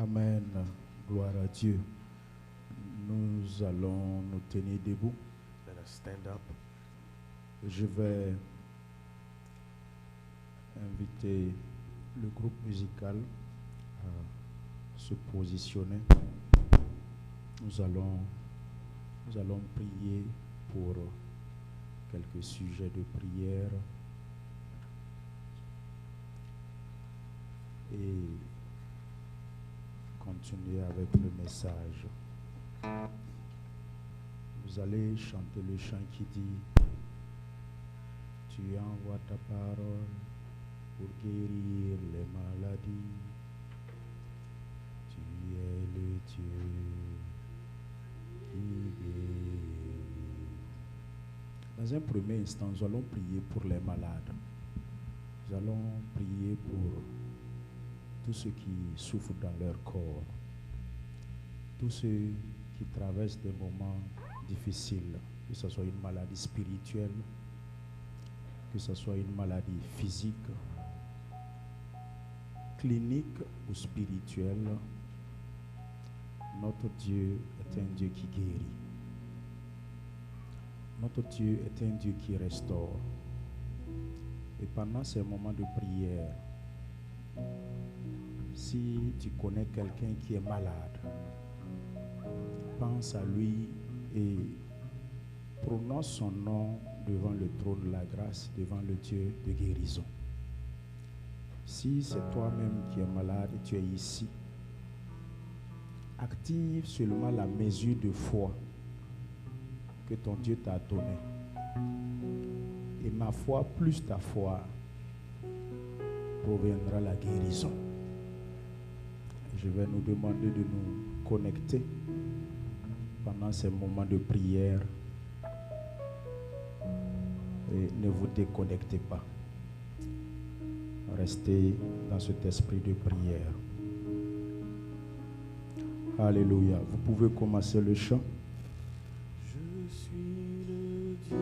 Amen. Gloire à Dieu. Nous allons nous tenir debout. Let us stand up. Je vais inviter le groupe musical à se positionner. Nous allons prier pour quelques sujets de prière et continuer avec le message. Vous allez chanter le chant qui dit: Tu envoies ta parole pour guérir les maladies. Tu es le Dieu qui guérit. Dans un premier instant, nous allons prier pour les malades. Nous allons prier pour tous ceux qui souffrent dans leur corps, tous ceux qui traversent des moments difficiles, que ce soit une maladie spirituelle, que ce soit une maladie physique, clinique ou spirituelle. Notre Dieu est un Dieu qui guérit. Notre Dieu est un Dieu qui restaure. Et pendant ces moments de prière, si tu connais quelqu'un qui est malade, pense à lui et prononce son nom devant le trône de la grâce, devant le Dieu de guérison. Si c'est toi-même qui es malade et tu es ici, active seulement la mesure de foi que ton Dieu t'a donnée. Et ma foi plus ta foi proviendra la guérison. Je vais nous demander de nous connecter pendant ces moments de prière. Et ne vous déconnectez pas. Restez dans cet esprit de prière. Alléluia. Vous pouvez commencer le chant. Je suis le Dieu.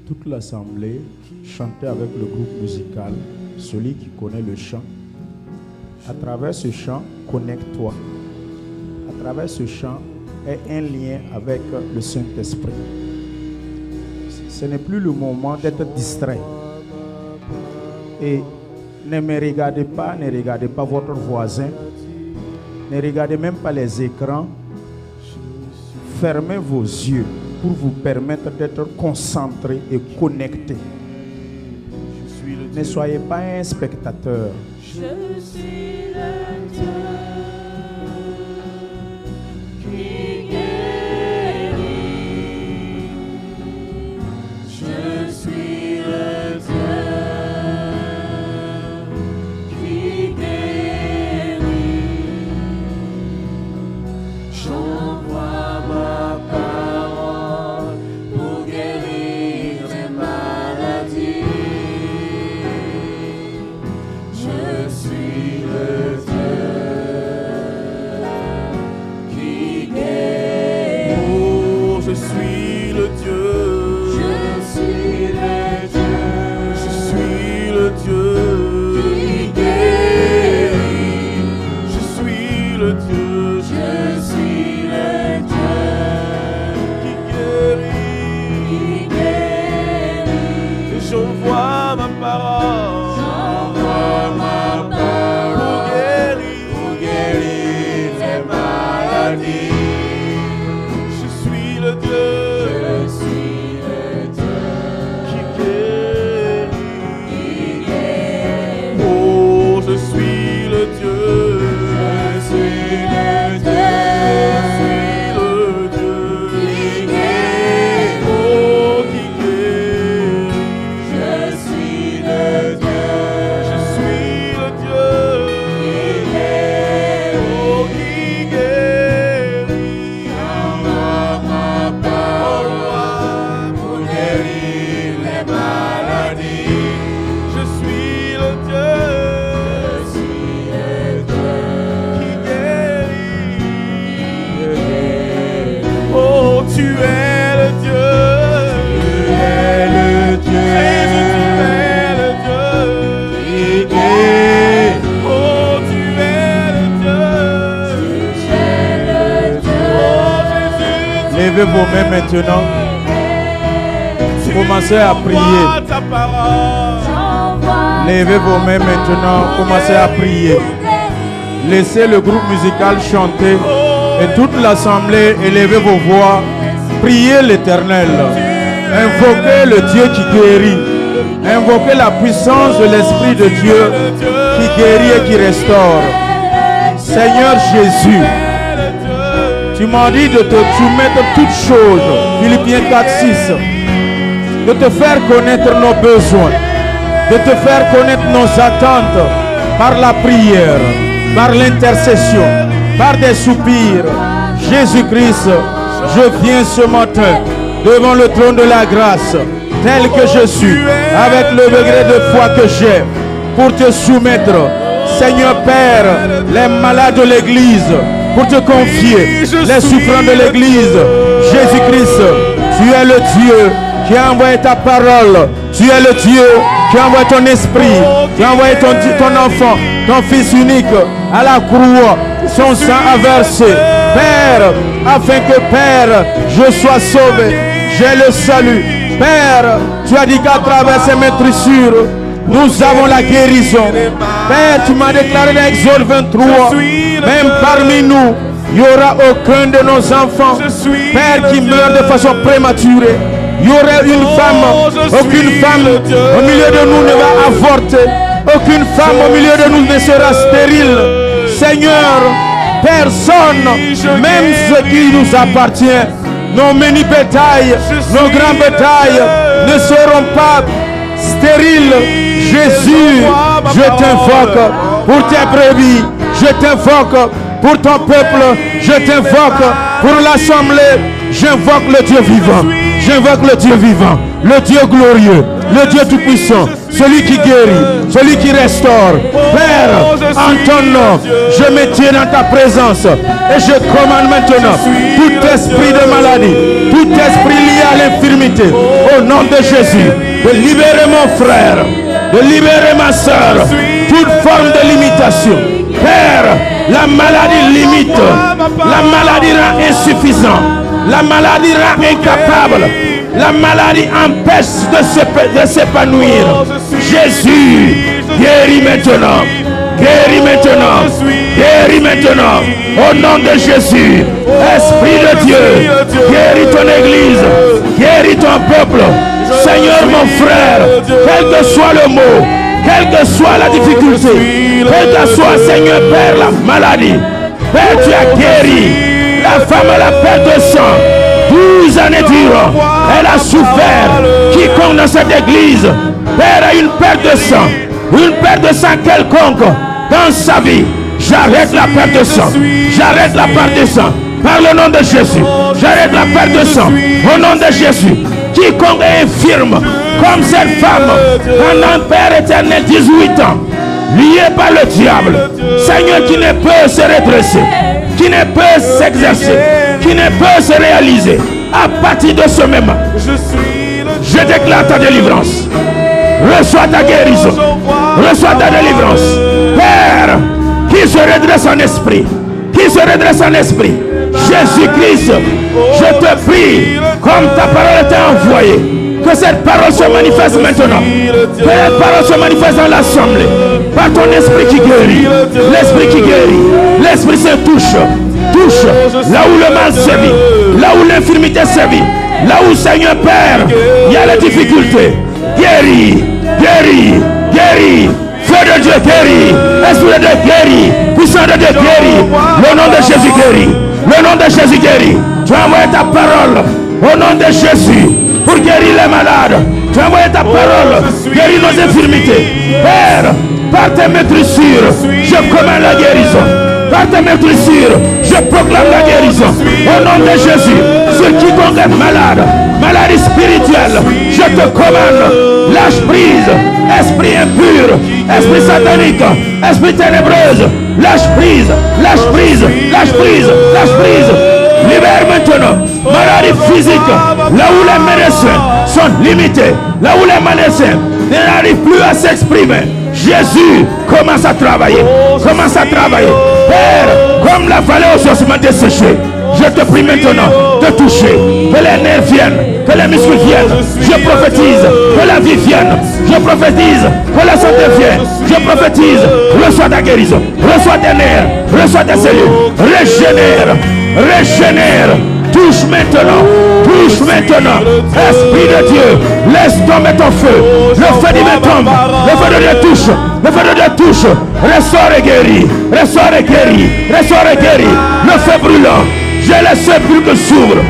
Toute l'assemblée chantez avec le groupe musical, celui qui connaît le chant. À travers ce chant, connecte-toi. À travers ce chant, aie un lien avec le Saint-Esprit. Ce n'est plus le moment d'être distrait. Et ne regardez pas votre voisin. Ne regardez même pas les écrans. Fermez vos yeux pour vous permettre d'être concentré et connecté. Ne soyez pas un spectateur. Je suis le Dieu qui guérit. Je suis le Dieu qui guérit. J'envoie ma parole pour guérir les maladies. Je suis le Dieu Levez vos mains maintenant. Commencez à prier. Ta parole. Levez vos mains maintenant. Commencez à prier. Laissez le groupe musical chanter. Et toute l'assemblée, élevez vos voix. Priez l'Éternel. Invoquez le Dieu qui guérit. Invoquez la puissance de l'Esprit de Dieu qui guérit et qui restaure. Seigneur Jésus, tu m'as dit de te soumettre toutes choses. Philippiens 4:6. De te faire connaître nos besoins. De te faire connaître nos attentes par la prière, par l'intercession, par des soupirs. Jésus-Christ, je viens ce matin devant le trône de la grâce, tel que je suis, avec le degré de foi que j'ai, pour te soumettre, Seigneur Père, les malades de l'Église, pour te confier les souffrants de l'Église. Jésus-Christ, tu es le Dieu qui a envoyé ta parole. Tu es le Dieu qui a envoyé ton esprit, qui a envoyé ton enfant, ton fils unique à la croix. Son sang a versé, Père, afin que, Père, je sois sauvé. J'ai le salut. Père, tu as dit qu'à travers ces meurtrissures, nous avons la guérison. Père, tu m'as déclaré dans Exode 23, même parmi nous, il n'y aura aucun de nos enfants, Père, qui meurt de façon prématurée. Il y aurait une femme, aucune femme au milieu de nous ne va avorter. Aucune femme au milieu de nous ne sera stérile. Seigneur, personne, même ce qui nous appartient, nos mini bétails, nos grands bétails ne seront pas stériles. Jésus, je t'invoque pour tes brebis, je t'invoque pour ton peuple, je t'invoque pour l'assemblée, j'invoque le Dieu vivant, j'invoque le Dieu vivant, le Dieu glorieux, le Dieu tout-puissant, celui qui guérit, celui qui restaure. Père, en ton nom, je me tiens dans ta présence et je commande maintenant tout esprit de maladie, tout esprit lié à l'infirmité, au nom de Jésus, de libérer mon frère, de libérer ma soeur, toute forme de limitation. Père, la maladie limite, la maladie rend insuffisant, la maladie rend incapable, la maladie empêche de s'épanouir. Jésus, guéris maintenant, guéris maintenant, guéris maintenant, au nom de Jésus. Esprit de Dieu, guéris ton église, guéris ton peuple. Seigneur mon frère, quel que soit le mot, quelle que soit la difficulté, quelle que soit, Seigneur Père, la maladie, Père, tu as guéri la femme à la perte de sang. 12 années durant, elle a souffert. Quiconque dans cette église, Père, a une perte de sang quelconque dans sa vie. J'arrête la perte de sang. J'arrête la perte de sang. Par le nom de Jésus, j'arrête la perte de sang. Au nom de Jésus, quiconque est infirme, comme cette femme, pendant Père éternel 18 ans, lié par le diable, Seigneur, qui ne peut se redresser, qui ne peut s'exercer, qui ne peut se réaliser. À partir de ce moment, je déclare ta délivrance. Reçois ta guérison. Reçois ta délivrance. Père, qui se redresse en esprit, qui se redresse en esprit. Jésus-Christ, je te prie, comme ta parole t'a envoyée, que cette parole se manifeste maintenant. Que cette parole se manifeste dans l'assemblée. Par ton esprit qui guérit. L'esprit qui guérit. L'esprit se touche. Touche là où le mal sévit. Là où l'infirmité sévit. Là où, Seigneur Père, il y a les difficultés. Guéris. Guéris. Guéris. Feu de Dieu guérit. Esprit de Dieu guérit. Puissant de Dieu guérit. Le nom de Jésus guérit. Le nom de Jésus guérit. Tu as envoyé ta parole au nom de Jésus pour guérir les malades. Tu as envoyé ta parole, guérir nos infirmités. Père, par tes maîtrissures, je commande la guérison. Par tes maîtrissures, je proclame la guérison. Au nom de Jésus, sur quiconque est malade, maladie spirituelle, je te commande, lâche prise, esprit impur, esprit satanique, esprit ténébreuse, lâche prise, lâche prise, lâche prise, lâche prise. Libère maintenant, maladie physique, là où les médecins sont limités, là où les médecins n'arrivent plus à s'exprimer. Jésus commence à travailler, commence à travailler. Père, comme la vallée aux ossements desséchés, je Je te prie maintenant de toucher, que les nerfs viennent, que les muscles viennent. Je prophétise que la vie vienne. Je prophétise que la santé vienne. Je prophétise, reçois ta guérison, reçois tes nerfs, reçois tes cellules, régénère, régénère. Touche maintenant, touche maintenant. Esprit de Dieu, laisse tomber ton feu. Le feu divin tombe, le feu de Dieu touche, le feu de Dieu touche. Ressort et guérit, ressort et guérit, ressort et guérit. Le feu brûlant, j'ai les sépulcres s'ouvrent,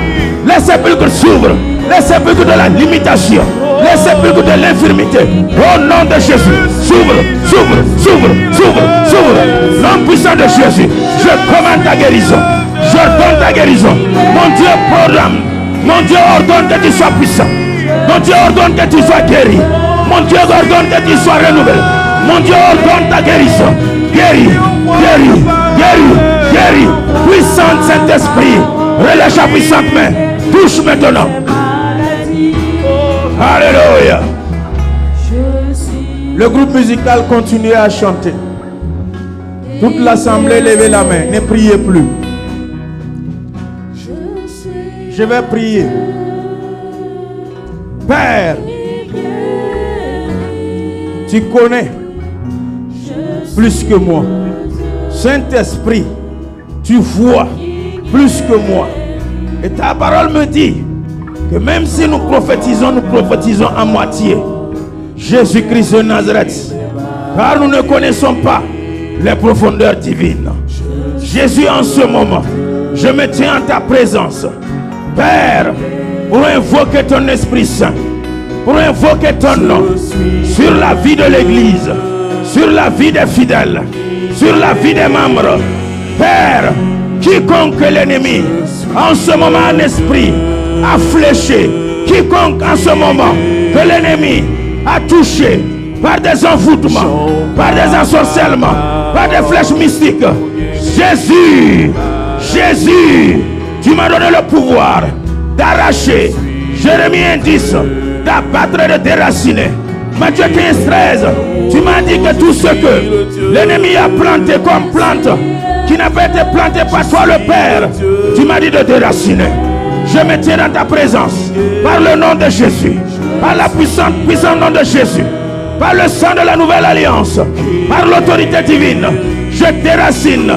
les sépulcres s'ouvrent, les sépulcres de la limitation, les sépulcres de l'infirmité. Au nom de Jésus, s'ouvre, s'ouvre, s'ouvre, s'ouvre, s'ouvre. Nom puissant de Jésus, je commande ta guérison. J'ordonne ta guérison. Mon Dieu programme. Mon Dieu ordonne que tu sois puissant. Mon Dieu ordonne que tu sois guéri. Mon Dieu ordonne que tu sois renouvelé. Mon Dieu ordonne ta guérison. Guéri, guéri, guéri, guéri. Puissante Saint-Esprit. Relâche la puissante main. Touche maintenant. Alléluia. Le groupe musical continue à chanter. Toute l'assemblée levez la main. Ne priez plus. Je vais prier. Père, tu connais plus que moi. Saint-Esprit, tu vois plus que moi. Et ta parole me dit que même si nous prophétisons à moitié. Jésus-Christ de Nazareth. Car nous ne connaissons pas les profondeurs divines. Jésus, en ce moment, je me tiens en ta présence. Père, pour invoquer ton Esprit Saint, pour invoquer ton nom sur la vie de l'Église, sur la vie des fidèles, sur la vie des membres. Père, quiconque l'ennemi en ce moment en esprit a fléché, quiconque en ce moment que l'ennemi a touché par des envoûtements, par des ensorcellements, par des flèches mystiques. Jésus, Jésus, tu m'as donné le pouvoir d'arracher, Jérémie 10, d'abattre et de déraciner. Matthieu 15, 13, tu m'as dit que tout ce que l'ennemi a planté comme plante, qui n'a pas été planté par toi le Père, tu m'as dit de déraciner. Je me tiens dans ta présence, par le nom de Jésus, par la puissante nom de Jésus, par le sang de la nouvelle alliance, par l'autorité divine. Je déracine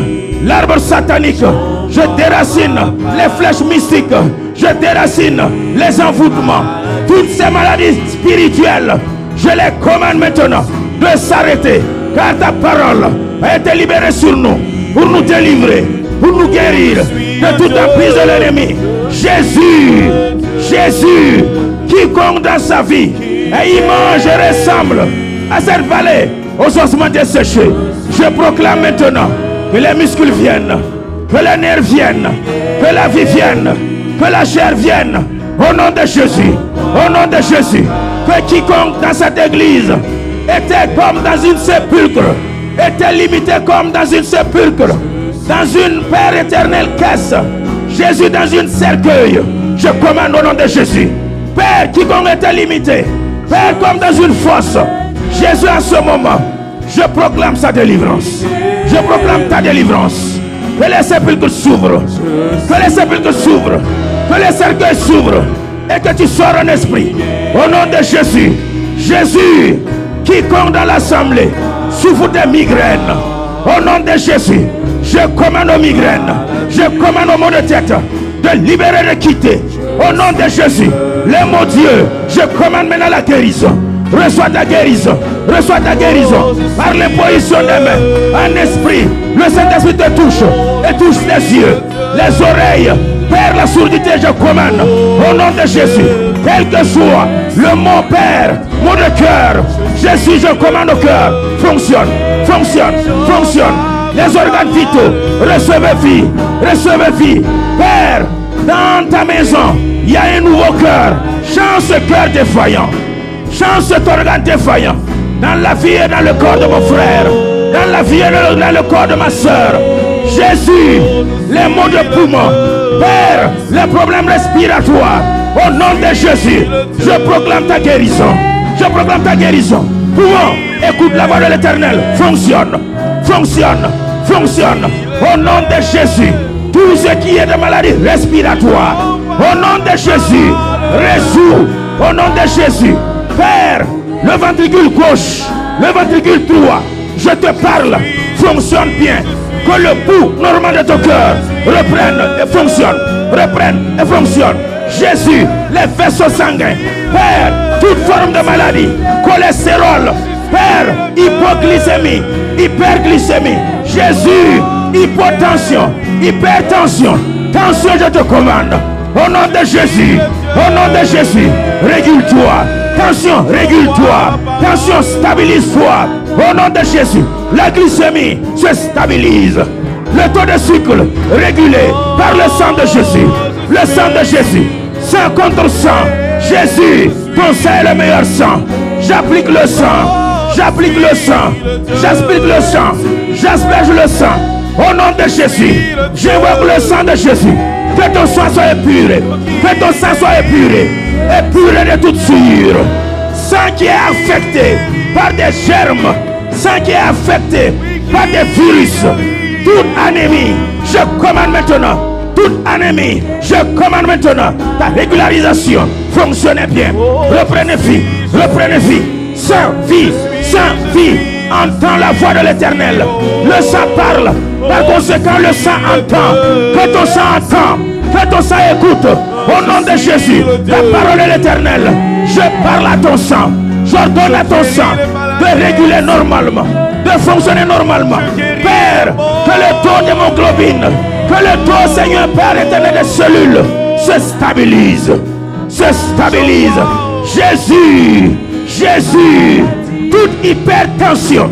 l'arbre satanique. Je déracine les flèches mystiques. Je déracine les envoûtements. Toutes ces maladies spirituelles, je les commande maintenant de s'arrêter. Car ta parole a été libérée sur nous pour nous délivrer, pour nous guérir de toute emprise de l'ennemi. Jésus, Jésus, quiconque dans sa vie et il mange et ressemble à cette vallée aux ossements desséchés, je proclame maintenant que les muscles viennent, que les nerfs viennent, que la vie vienne, que la chair vienne, au nom de Jésus, au nom de Jésus. Que quiconque dans cette église était comme dans une sépulcre, était limité comme dans une sépulcre, dans une Père éternelle caisse, Jésus dans une cercueil, je commande au nom de Jésus. Père, quiconque était limité, Père comme dans une fosse, Jésus en ce moment, je proclame sa délivrance. Je proclame ta délivrance. Que les sépulcres s'ouvrent. Que les sépulcres s'ouvrent. Que les cercueils s'ouvrent. Et que tu sois en esprit. Au nom de Jésus. Jésus, quiconque dans l'assemblée souffre de migraines. Au nom de Jésus, je commande aux migraines. Je commande aux maux de tête de libérer, de quitter. Au nom de Jésus, les mots Dieu, je commande maintenant la guérison. Reçois ta guérison. Reçois ta guérison. Par l'imposition des mains. En esprit. Le Saint-Esprit te touche. Et touche les yeux. Les oreilles. Père, la sourdité, je commande. Au nom de Jésus. Quel que soit le mot Père. Mot de cœur. Jésus, je commande au cœur. Fonctionne. Fonctionne. Fonctionne. Les organes vitaux. Recevez vie. Recevez vie. Père, dans ta maison, il y a un nouveau cœur. Change ce cœur défaillant. Change cet organe défaillant dans la vie et dans le corps de mon frère, dans la vie et dans le corps de ma soeur. Jésus, les maux de poumon, Père, les problèmes respiratoires, au nom de Jésus, je proclame ta guérison. Je proclame ta guérison. Poumon, écoute la voix de l'Éternel. Fonctionne, fonctionne, fonctionne. Au nom de Jésus, Tout ce qui est de maladie respiratoire, au nom de Jésus, résous. Au nom de Jésus, Père, le ventricule gauche, le ventricule droit, je te parle, fonctionne bien. Que le pouls normal de ton cœur reprenne et fonctionne. Jésus, les vaisseaux sanguins, Père, toute forme de maladie, cholestérol, Père, hypoglycémie, hyperglycémie, Jésus, hypotension, hypertension, tension, je te commande. Au nom de Jésus, régule-toi. Tension, régule-toi. Tension, stabilise-toi. Au nom de Jésus, la glycémie se stabilise. Le taux de sucre régulé par le sang de Jésus. Le sang de Jésus, sang contre sang. Jésus, ton sang est le meilleur sang. J'applique le sang. J'asperge le sang. Au nom de Jésus, j'invoque le sang de Jésus. Que ton sang soit épuré. Que ton sang soit épuré. Épuré de toute souillure. Sang qui est affecté par des germes. Sang qui est affecté par des virus. Toute anémie, je commande maintenant. Toute anémie, je commande maintenant. Ta régularisation. Fonctionnez bien. Reprenez vie. Saint, vie. Entends la voix de l'Éternel. Le sang parle. Par conséquent, le sang entend. Que ton sang entend. Que ton sang écoute. Au nom de Jésus, la parole de l'Éternel. Je parle à ton sang. J'ordonne à ton sang de réguler normalement, de fonctionner normalement. Père, que le taux d'hémoglobine, que le taux, Seigneur Père éternel, des cellules se stabilise. Jésus, toute hypertension,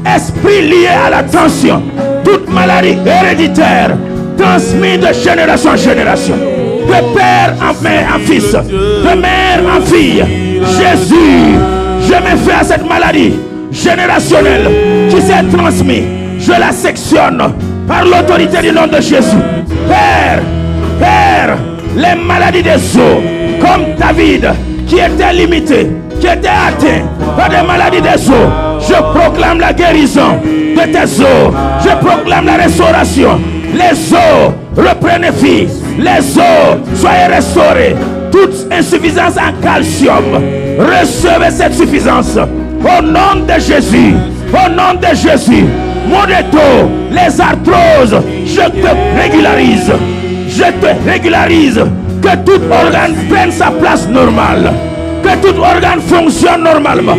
esprit lié à la tension, toute maladie héréditaire, transmise de génération en génération, de père en mère, en fils, de mère en fille. Jésus, je me fais à cette maladie générationnelle qui s'est transmise. Je la sectionne par l'autorité du nom de Jésus. Père, les maladies des os, comme David, qui était limité, qui était atteint par des maladies des os, je proclame la guérison de tes os. Je proclame la restauration. Les os reprennent vie. Les os soient restaurés. Toute insuffisance en calcium, recevez cette suffisance. Au nom de Jésus. Au nom de Jésus. Modeto, les arthroses, je te régularise. Que tout organe prenne sa place normale. Que tout organe fonctionne normalement.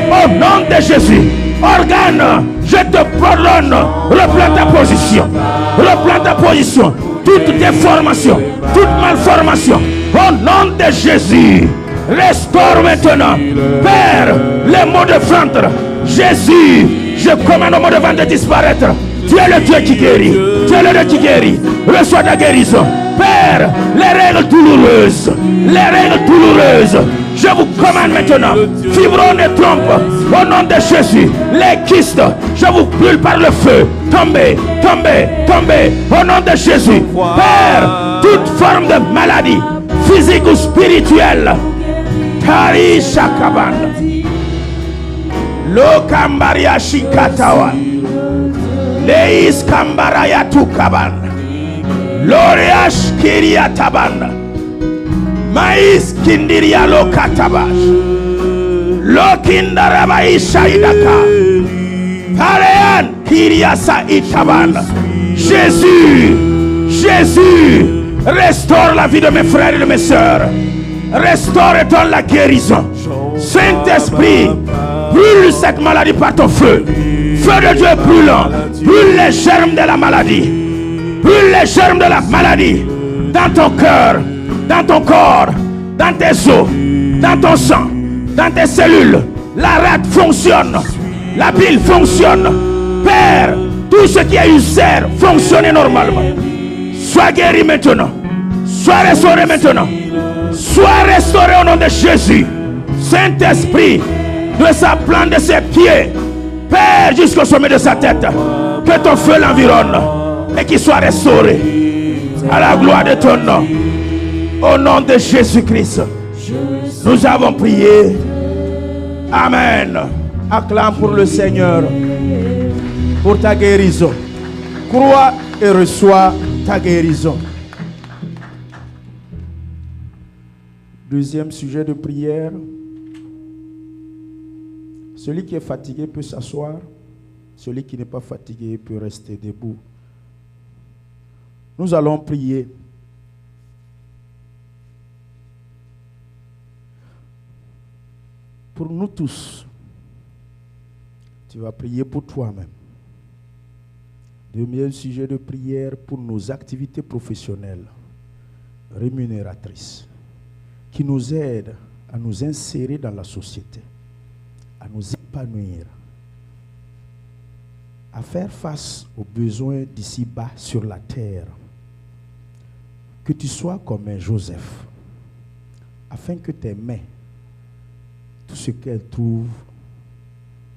Au nom de Jésus. Organe, je te pardonne. Reprends ta position. Toute déformation, toute malformation. Au nom de Jésus. Restaure maintenant. Père, les maux de ventre. Jésus, je commande aux maux de ventre de disparaître. Tu es le Dieu qui guérit. Reçois ta guérison. Père, les règles douloureuses. Je vous commande maintenant. Fibrome et trompe. Au nom de Jésus. Les kystes, je vous brûle par le feu. Tombez. Au nom de Jésus. Père, toute forme de maladie, physique ou spirituelle. Tari Shakabanda. Lo Kambaria Shikatawan. Leis Kambaraya Tukabanda. Loreash Kiria Tabanda. Mais Kindiria Lokatabash. Lokindarabai Shaidaka. Parean Kiria Saitabanda. Jésus, restaure la vie de mes frères et de mes sœurs. Restaure et donne la guérison. Saint-Esprit, brûle cette maladie par ton feu. Feu de Dieu brûlant. Brûle les germes de la maladie. Dans ton cœur, dans ton corps, dans tes os, dans ton sang, dans tes cellules. La rate fonctionne. La bile fonctionne. Père, tout ce qui est ulcère fonctionne normalement. Sois guéri maintenant. Sois restauré maintenant. Sois restauré au nom de Jésus. Saint-Esprit, de sa plante de ses pieds, Père, jusqu'au sommet de sa tête, que ton feu l'environne et qu'il soit restauré à la gloire de ton nom. Au nom de Jésus-Christ, nous avons prié. Amen. Acclame pour le Seigneur, pour ta guérison. Crois et reçois ta guérison. Deuxième sujet de prière. Celui qui est fatigué peut s'asseoir. Celui qui n'est pas fatigué peut rester debout. Nous allons prier. Pour nous tous, tu vas prier pour toi-même. Deuxième sujet de prière pour nos activités professionnelles rémunératrices qui nous aident à nous insérer dans la société, à nous épanouir, à faire face aux besoins d'ici-bas sur la terre. Que tu sois comme un Joseph, afin que tes mains, tout ce qu'elles trouvent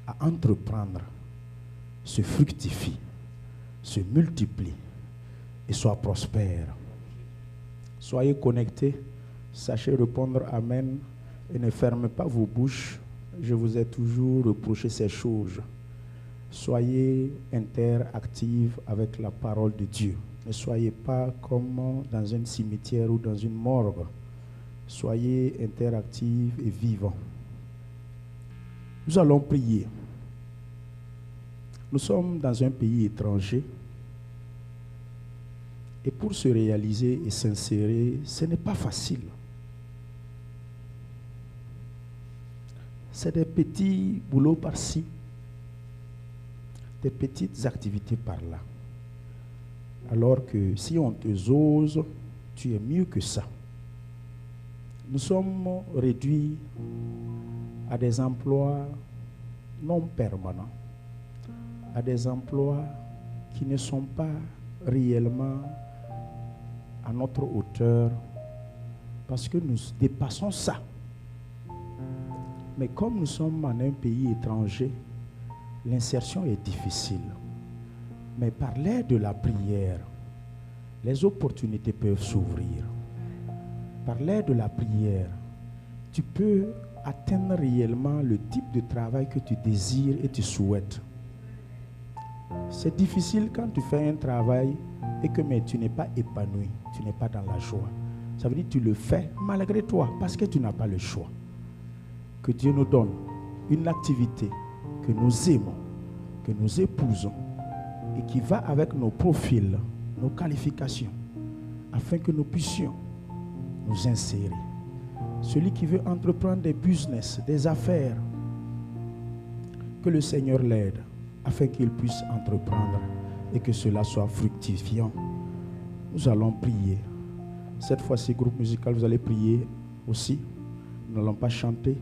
à entreprendre, se fructifie, se multiplie et soit prospère. Soyez connectés, sachez répondre Amen et ne fermez pas vos bouches. Je vous ai toujours reproché ces choses. Soyez interactifs avec la parole de Dieu. Ne soyez pas comme dans un cimetière ou dans une morgue. Soyez interactifs et vivants. Nous allons prier. Nous sommes dans un pays étranger. Et pour se réaliser et s'insérer, ce n'est pas facile. C'est des petits boulots par-ci, des petites activités par-là. Alors que si on te ose, tu es mieux que ça. Nous sommes réduits à des emplois non permanents, à des emplois qui ne sont pas réellement à notre hauteur, parce que nous dépassons ça. Mais comme nous sommes en un pays étranger, l'insertion est difficile. Mais par l'aide de la prière, les opportunités peuvent s'ouvrir. Par l'aide de la prière, tu peux atteindre réellement le type de travail que tu désires et tu souhaites. C'est difficile quand tu fais un travail et que mais tu n'es pas épanoui, tu n'es pas dans la joie. Ça veut dire que tu le fais malgré toi parce que tu n'as pas le choix. Que Dieu nous donne une activité que nous aimons, que nous épousons et qui va avec nos profils, nos qualifications, afin que nous puissions nous insérer. Celui qui veut entreprendre des business, des affaires, que le Seigneur l'aide afin qu'il puisse entreprendre et que cela soit fructifiant. Nous allons prier. Cette fois-ci, groupe musical, vous allez prier aussi. Nous n'allons pas chanter.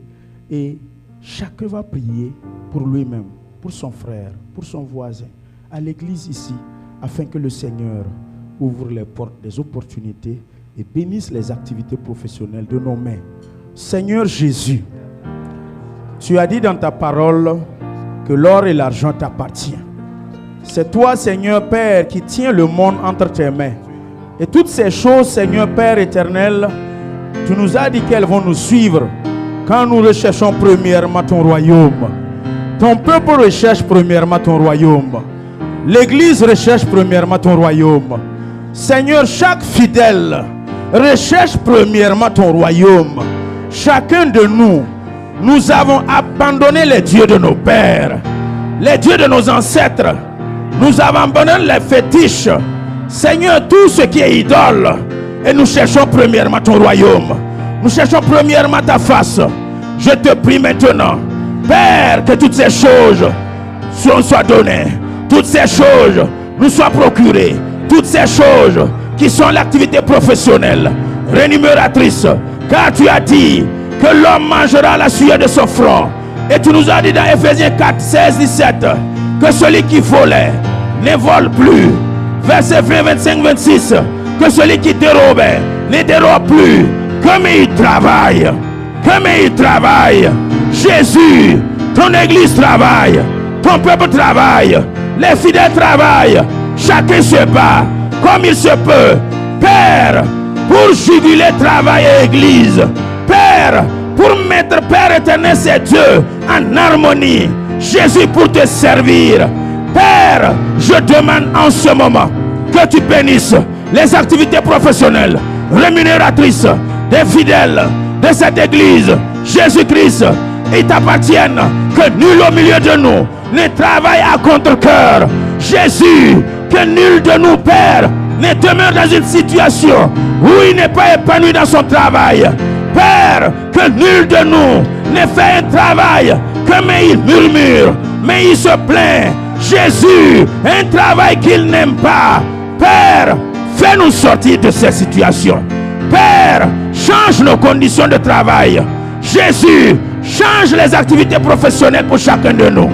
Et chacun va prier pour lui-même, pour son frère, pour son voisin, à l'église ici, afin que le Seigneur ouvre les portes des opportunités et bénisse les activités professionnelles de nos mains. Seigneur Jésus, tu as dit dans ta parole que l'or et l'argent t'appartiennent. C'est toi, Seigneur Père, qui tiens le monde entre tes mains. Et toutes ces choses, Seigneur Père éternel, tu nous as dit qu'elles vont nous suivre quand nous recherchons premièrement ton royaume. Ton peuple recherche premièrement ton royaume. L'église recherche premièrement ton royaume. Seigneur, chaque fidèle recherche premièrement ton royaume. Chacun de nous, nous avons abandonné les dieux de nos pères, les dieux de nos ancêtres. Nous avons abandonné les fétiches. Seigneur, tout ce qui est idole. Et nous cherchons premièrement ton royaume. Nous cherchons premièrement ta face. Je te prie maintenant, Père, que toutes ces choses soient données. Toutes ces choses nous soient procurées. Toutes ces choses qui sont l'activité professionnelle, rémunératrice. Car tu as dit que l'homme mangera la sueur de son front. Et tu nous as dit dans Ephésiens 4, 16, 17 que celui qui volait ne vole plus. Verset 20, 25, 26 que celui qui dérobait ne dérobe plus. Comme il travaille, comme il travaille. Jésus, ton église travaille, ton peuple travaille, les fidèles travaillent. Chacun se bat comme il se peut. Père, pour jubiler travail et église. Père, pour mettre, Père éternel, ces dieux en harmonie. Jésus, pour te servir. Père, je demande en ce moment que tu bénisses les activités professionnelles rémunératrices des fidèles de cette église. Jésus-Christ, il t'appartienne que nul au milieu de nous ne travaille à contre-cœur. Jésus, que nul de nous, Père, ne demeure dans une situation où il n'est pas épanoui dans son travail. Père, que nul de nous ne fait un travail que mais il murmure, mais il se plaint. Jésus, un travail qu'il n'aime pas. Père, fais-nous sortir de cette situation. Père, change nos conditions de travail. Jésus, change les activités professionnelles pour chacun de nous.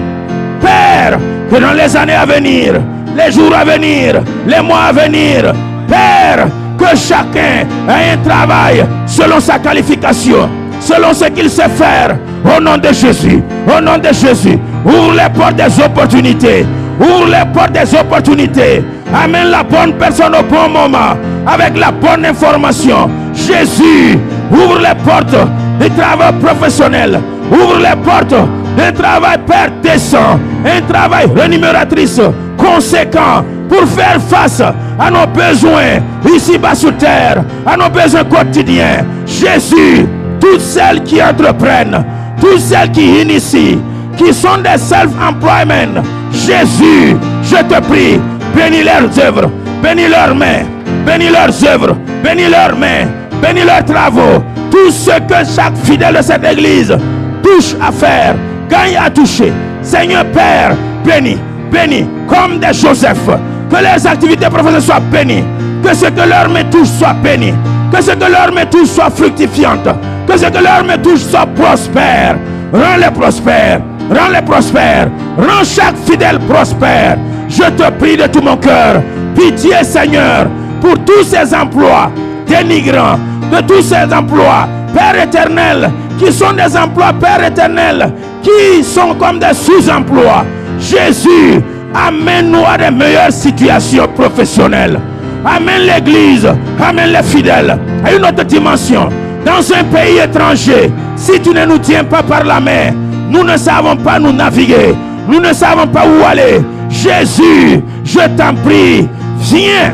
Père, que dans les années à venir, les jours à venir, les mois à venir, Père, que chacun ait un travail selon sa qualification, selon ce qu'il sait faire. Au nom de Jésus, au nom de Jésus, ouvre les portes des opportunités. Ouvre les portes des opportunités. Amène la bonne personne au bon moment, avec la bonne information. Jésus, ouvre les portes du travail professionnel. Ouvre les portes d'un travail, Père, décent. Un travail rémunératrice, conséquent, pour faire face à nos besoins ici-bas sur terre, à nos besoins quotidiens. Jésus, toutes celles qui entreprennent, toutes celles qui initient, qui sont des self-employment, Jésus, je te prie, bénis leurs œuvres, bénis leurs mains, bénis leurs œuvres, bénis leurs mains, bénis leurs travaux. Tout ce que chaque fidèle de cette église touche à faire, gagne à toucher. Seigneur Père, bénis, bénis, comme des Joseph, que leurs activités professionnelles soient bénies, que ce que leurs mains touchent soit béni, que ce que leurs mains touchent soit fructifiante, que ce que leurs mains touchent soit prospère. Rends-les prospères, rends-les prospères, rends chaque fidèle prospère. Je te prie de tout mon cœur, pitié Seigneur, pour tous ces emplois dénigrants, de tous ces emplois, Père éternel, qui sont des emplois, Père éternel, qui sont comme des sous-emplois. Jésus, amène-nous à des meilleures situations professionnelles. Amène l'église, amène les fidèles à une autre dimension. Dans un pays étranger, si tu ne nous tiens pas par la main, nous ne savons pas nous naviguer. Nous ne savons pas où aller. Jésus, je t'en prie, viens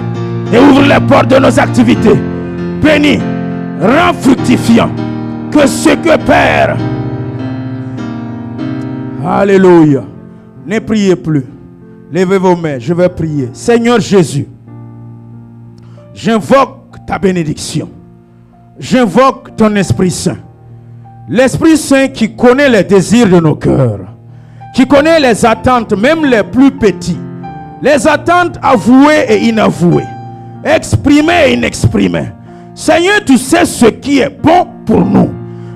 et ouvre les portes de nos activités. Bénis, rends fructifiant que ce que Père. Alléluia. Ne priez plus. Levez vos mains, je vais prier. Seigneur Jésus, j'invoque ta bénédiction. J'invoque ton Esprit Saint. L'Esprit Saint qui connaît les désirs de nos cœurs, qui connaît les attentes, même les plus petits, les attentes avouées et inavouées, exprimées et inexprimées. Seigneur, tu sais ce qui est bon pour nous.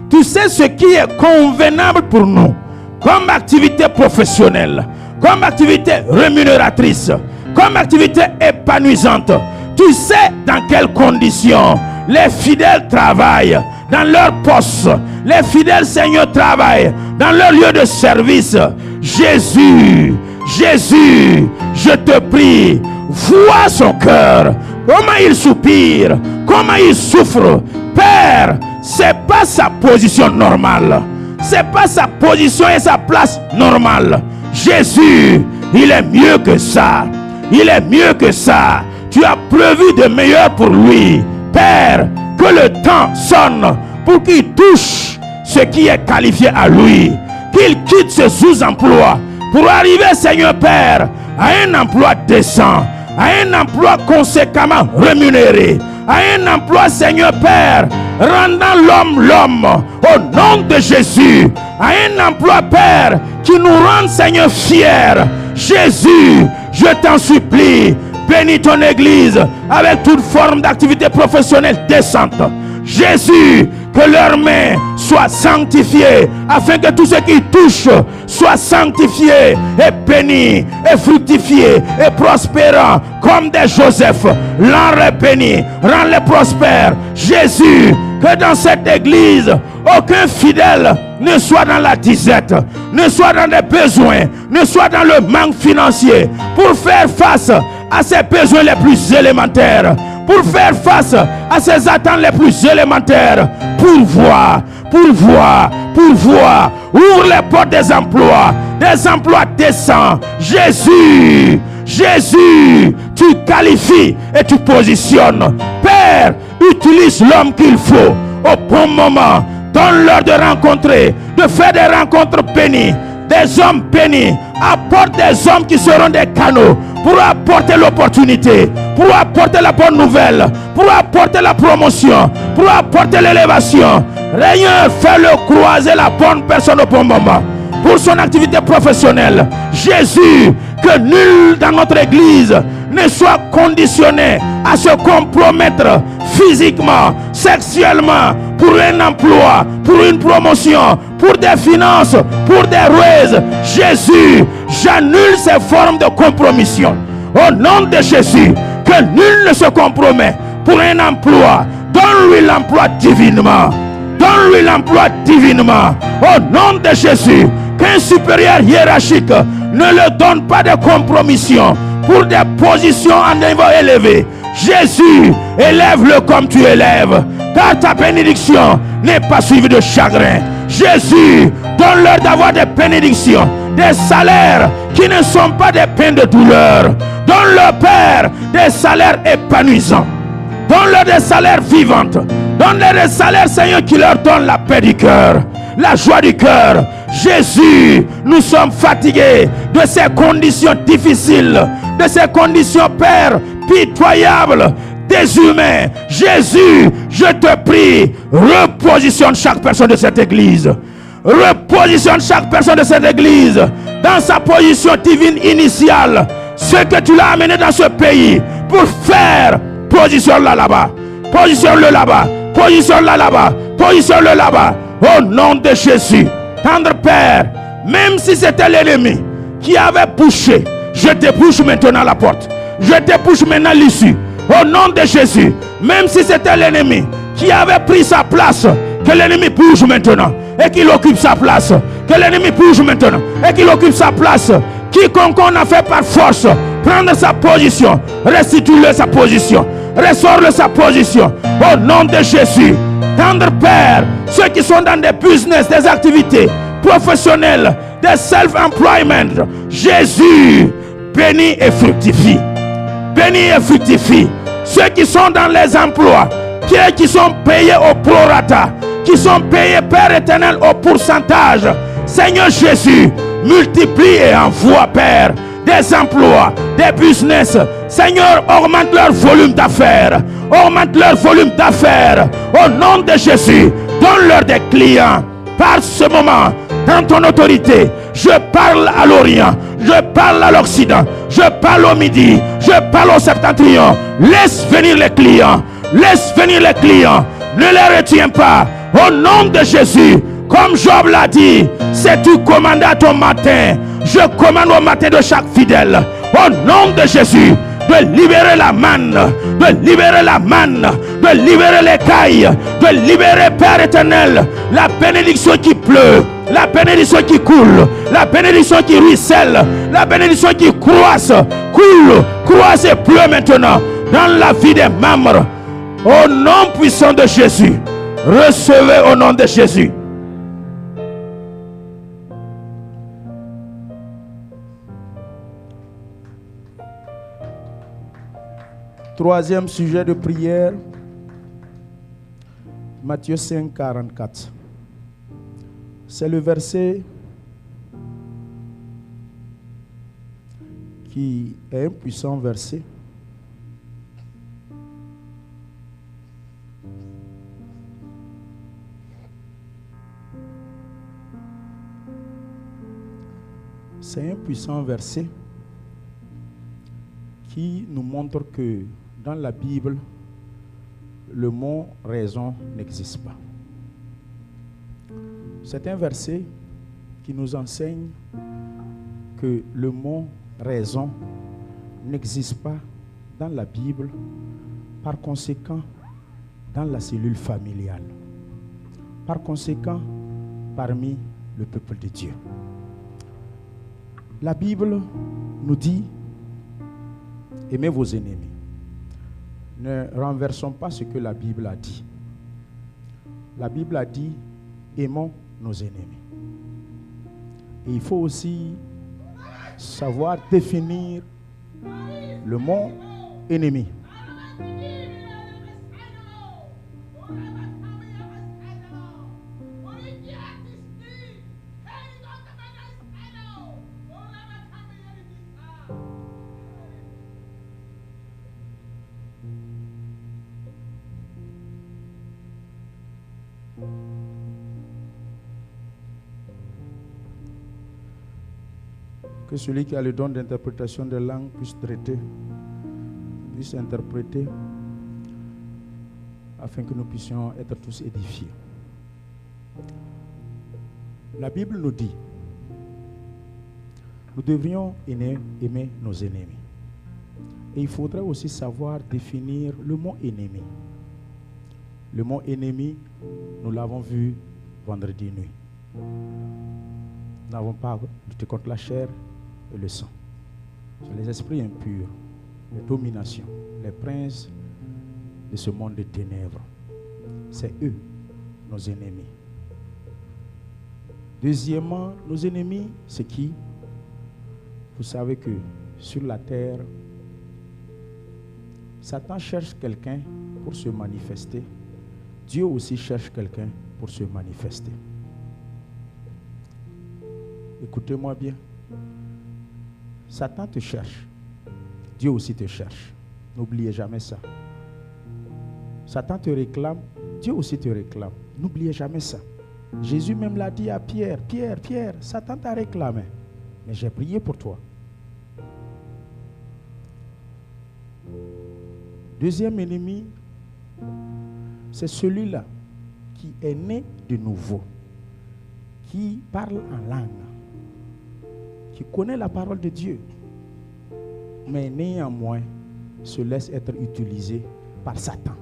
Tu sais ce qui est convenable pour nous, comme activité professionnelle, comme activité rémunératrice, comme activité épanouissante. Tu sais dans quelles conditions les fidèles travaillent dans leur poste. Les fidèles, Seigneur, travaillent dans leur lieu de service. Jésus, Jésus, je te prie, vois son cœur, comment il soupire, comment il souffre. Père, c'est pas sa position normale. C'est pas sa position et sa place normale. Jésus, il est mieux que ça. Il est mieux que ça. Tu as prévu de meilleur pour lui. Père, que le temps sonne pour qu'il touche ce qui est qualifié à lui. Qu'il quitte ce sous-emploi pour arriver, Seigneur Père, à un emploi décent, à un emploi conséquemment rémunéré, à un emploi, Seigneur Père, rendant l'homme au nom de Jésus, à un emploi, Père, qui nous rend, Seigneur, fiers. Jésus, je t'en supplie, bénis ton église avec toute forme d'activité professionnelle décente. Jésus, que leurs mains soient sanctifiées, afin que tout ce qui touche soit sanctifié et béni et fructifié et prospérant comme des Joseph. Rends-les bénis, rends-les prospères. Jésus, que dans cette église, aucun fidèle ne soit dans la disette, ne soit dans des besoins, ne soit dans le manque financier, pour faire face à ses besoins les plus élémentaires, pour faire face à ses attentes les plus élémentaires. Pourvois, pourvois, pourvois. Ouvre les portes des emplois décents. Jésus, Jésus, tu qualifies et tu positionnes. Père, utilise l'homme qu'il faut au bon moment. Donne-leur de rencontrer, de faire des rencontres bénies, des hommes bénis. Apporte des hommes qui seront des canaux pour apporter l'opportunité, pour apporter la bonne nouvelle, pour apporter la promotion, pour apporter l'élévation. Seigneur, fais-le croiser la bonne personne au bon moment pour son activité professionnelle. Jésus, que nul dans notre église ne soit conditionné à se compromettre physiquement, sexuellement, pour un emploi, pour une promotion, pour des finances, pour des ruses. Jésus, j'annule ces formes de compromission. Au nom de Jésus, que nul ne se compromet pour un emploi. Donne-lui l'emploi divinement. Donne-lui l'emploi divinement. Au nom de Jésus, qu'un supérieur hiérarchique ne le donne pas de compromission pour des positions en niveau élevé. Jésus, élève-le comme tu élèves, car ta bénédiction n'est pas suivie de chagrin. Jésus, donne-leur d'avoir des bénédictions, des salaires qui ne sont pas des peines de douleur. Donne-leur, Père, des salaires épanouissants. Donne-leur des salaires vivantes. Donne-leur des salaires, Seigneur, qui leur donnent la paix du cœur, la joie du cœur. Jésus, nous sommes fatigués de ces conditions difficiles, de ces conditions, Père, pitoyables, déshumains. Jésus, je te prie, repositionne chaque personne de cette église. Repositionne chaque personne de cette église dans sa position divine initiale. Ce que tu l'as amené dans ce pays pour faire, positionne-le là-bas. Positionne-le là-bas. Positionne-le là-bas. Positionne-le là-bas. Au nom de Jésus. Tendre Père, même si c'était l'ennemi qui avait bouché, je débouche maintenant la porte. Je débouche maintenant l'issue. Au nom de Jésus, même si c'était l'ennemi qui avait pris sa place, que l'ennemi bouge maintenant et qu'il occupe sa place. Que l'ennemi bouge maintenant et qu'il occupe sa place. Quiconque on a fait par force prendre sa position, restitue-le sa position, ressort-le sa position. Au nom de Jésus. Tendre Père, ceux qui sont dans des business, des activités professionnelles, des self-employment, Jésus, bénis et fructifie. Bénis et fructifie. Ceux qui sont dans les emplois, qui sont payés au prorata, qui sont payés, Père éternel, au pourcentage. Seigneur Jésus, multiplie et envoie, Père, des emplois, des business. Seigneur, augmente leur volume d'affaires. Augmente leur volume d'affaires. Au nom de Jésus, donne-leur des clients. Par ce moment, dans ton autorité, je parle à l'Orient, je parle à l'Occident, je parle au Midi, je parle au Septentrion. Laisse venir les clients. Laisse venir les clients. Ne les retiens pas. Au nom de Jésus, comme Job l'a dit, c'est tu commandes à ton matin. Je commande au matin de chaque fidèle. Au nom de Jésus, de libérer la manne, de libérer la manne, de libérer les cailles, de libérer, Père éternel, la bénédiction qui pleut, la bénédiction qui coule, la bénédiction qui ruisselle, la bénédiction qui croisse, coule, croisse et pleut maintenant dans la vie des membres. Au nom puissant de Jésus, recevez au nom de Jésus. Troisième sujet de prière, Matthieu 5, 44. C'est le verset qui est un puissant verset. C'est un puissant verset qui nous montre que dans la Bible, le mot raison n'existe pas. C'est un verset qui nous enseigne que le mot raison n'existe pas dans la Bible, par conséquent, dans la cellule familiale, par conséquent, parmi le peuple de Dieu. La Bible nous dit: aimez vos ennemis. Ne renversons pas ce que la Bible a dit. La Bible a dit: aimons nos ennemis. Et il faut aussi savoir définir le mot ennemi. Que celui qui a le don d'interprétation des langues puisse traiter, puisse interpréter, afin que nous puissions être tous édifiés. La Bible nous dit, nous devrions aimer nos ennemis. Et il faudrait aussi savoir définir le mot ennemi. Le mot ennemi, nous l'avons vu vendredi nuit. Nous n'avons pas lutté contre la chair et le sang. C'est les esprits impurs, les dominations, les princes de ce monde de ténèbres. C'est eux, nos ennemis. Deuxièmement, nos ennemis, c'est qui? Vous savez que sur la terre, Satan cherche quelqu'un pour se manifester. Dieu aussi cherche quelqu'un pour se manifester. Écoutez-moi bien. Satan te cherche. Dieu aussi te cherche. N'oubliez jamais ça. Satan te réclame. Dieu aussi te réclame. N'oubliez jamais ça. Jésus même l'a dit à Pierre. Pierre, Satan t'a réclamé. Mais j'ai prié pour toi. Deuxième ennemi, c'est celui-là qui est né de nouveau, qui parle en langue, qui connaît la parole de Dieu, mais néanmoins se laisse être utilisé par Satan.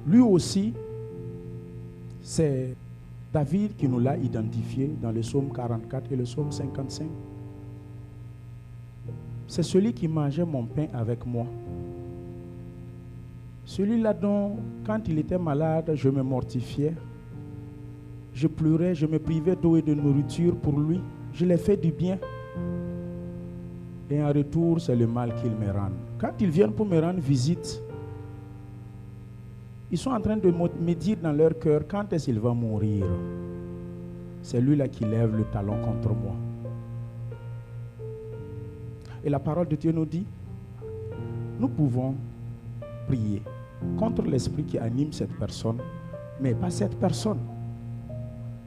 Lui aussi, c'est David qui nous l'a identifié dans le psaume 44 et le psaume 55. C'est celui qui mangeait mon pain avec moi. Celui-là dont, quand il était malade, je me mortifiais. Je pleurais, je me privais d'eau et de nourriture pour lui. Je lui ai fait du bien. Et en retour, c'est le mal qu'il me rend. Quand ils viennent pour me rendre visite, ils sont en train de me dire dans leur cœur, quand est-ce qu'il va mourir? C'est lui-là qui lève le talon contre moi. Et la parole de Dieu nous dit, nous pouvons prier contre l'esprit qui anime cette personne, mais pas cette personne.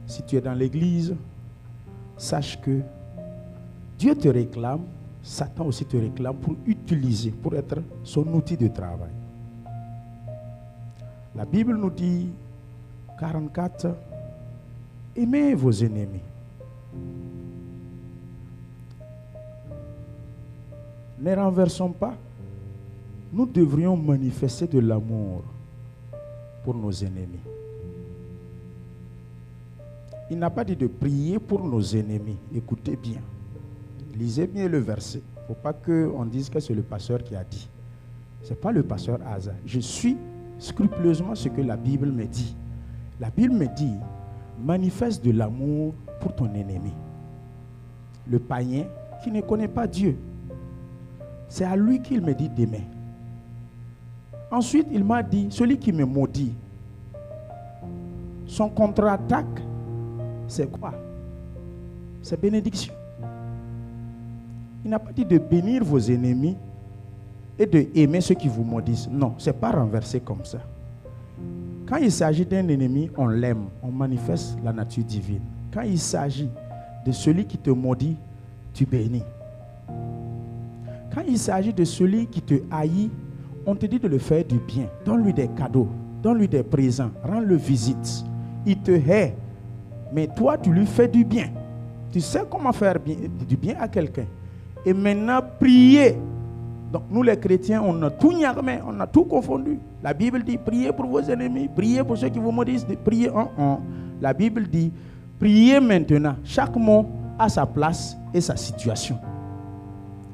Si tu es dans l'église, sache que Dieu te réclame, Satan aussi te réclame pour utiliser, pour être son outil de travail. La Bible nous dit, 44, aimez vos ennemis. Ne renversons pas. Nous devrions manifester de l'amour pour nos ennemis. Il n'a pas dit de prier pour nos ennemis. Écoutez bien. Lisez bien le verset. Il ne faut pas qu'on dise que c'est le pasteur qui a dit. Ce n'est pas le pasteur Asa. Je suis scrupuleusement ce que la Bible me dit. La Bible me dit, manifeste de l'amour pour ton ennemi. Le païen qui ne connaît pas Dieu. C'est à lui qu'il me dit d'aimer. Ensuite, il m'a dit, celui qui me maudit, son contre-attaque, c'est quoi? C'est bénédiction. Il n'a pas dit de bénir vos ennemis et de aimer ceux qui vous maudissent. Non, ce n'est pas renversé comme ça. Quand il s'agit d'un ennemi, on l'aime, on manifeste la nature divine. Quand il s'agit de celui qui te maudit, tu bénis. Quand il s'agit de celui qui te haït, on te dit de le faire du bien. Donne-lui des cadeaux, donne-lui des présents, rends-le visite. Il te hait, mais toi, tu lui fais du bien. Tu sais comment faire du bien à quelqu'un. Et maintenant, priez. Donc, nous les chrétiens, on a tout niarmé, on a tout confondu. La Bible dit, priez pour vos ennemis, priez pour ceux qui vous maudissent, priez en. La Bible dit, priez maintenant. Chaque mot a sa place et sa situation.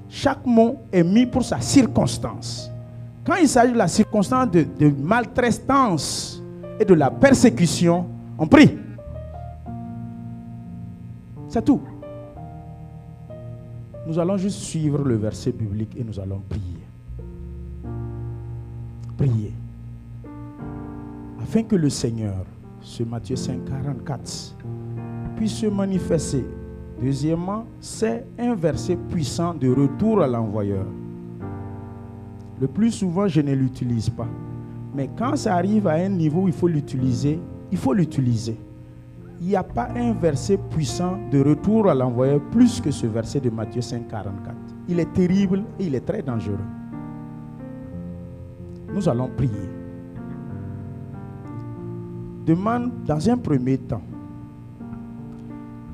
Chaque mot est mis pour sa circonstance. Quand il s'agit de la circonstance de maltraitance et de la persécution, on prie. C'est tout. Nous allons juste suivre le verset biblique et nous allons prier. Prier. Afin que le Seigneur, ce Matthieu 5, 44, puisse se manifester. Deuxièmement, c'est un verset puissant de retour à l'envoyeur. Le plus souvent, je ne l'utilise pas. Mais quand ça arrive à un niveau où il faut l'utiliser, il faut l'utiliser. Il n'y a pas un verset puissant de retour à l'envoyeur plus que ce verset de Matthieu 5, 44. Il est terrible et il est très dangereux. Nous allons prier. Demande dans un premier temps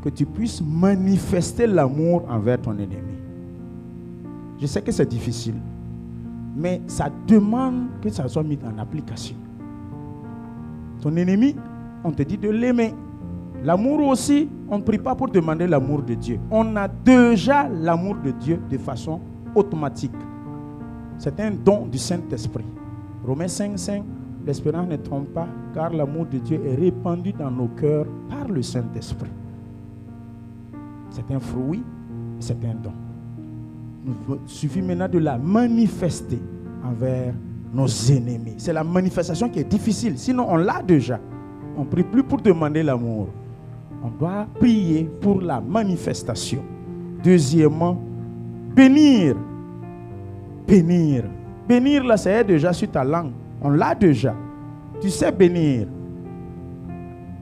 que tu puisses manifester l'amour envers ton ennemi. Je sais que c'est difficile, mais ça demande que ça soit mis en application. Ton ennemi, on te dit de l'aimer. L'amour aussi, on ne prie pas pour demander l'amour de Dieu. On a déjà l'amour de Dieu de façon automatique. C'est un don du Saint-Esprit. Romains 5, 5, l'espérance ne trompe pas, car l'amour de Dieu est répandu dans nos cœurs par le Saint-Esprit. C'est un fruit, c'est un don. Il suffit maintenant de la manifester envers nos ennemis. C'est la manifestation qui est difficile, sinon on l'a déjà. On ne prie plus pour demander l'amour. On doit prier pour la manifestation. Deuxièmement, bénir. Bénir. Bénir, là, c'est déjà sur ta langue. On l'a déjà. Tu sais bénir.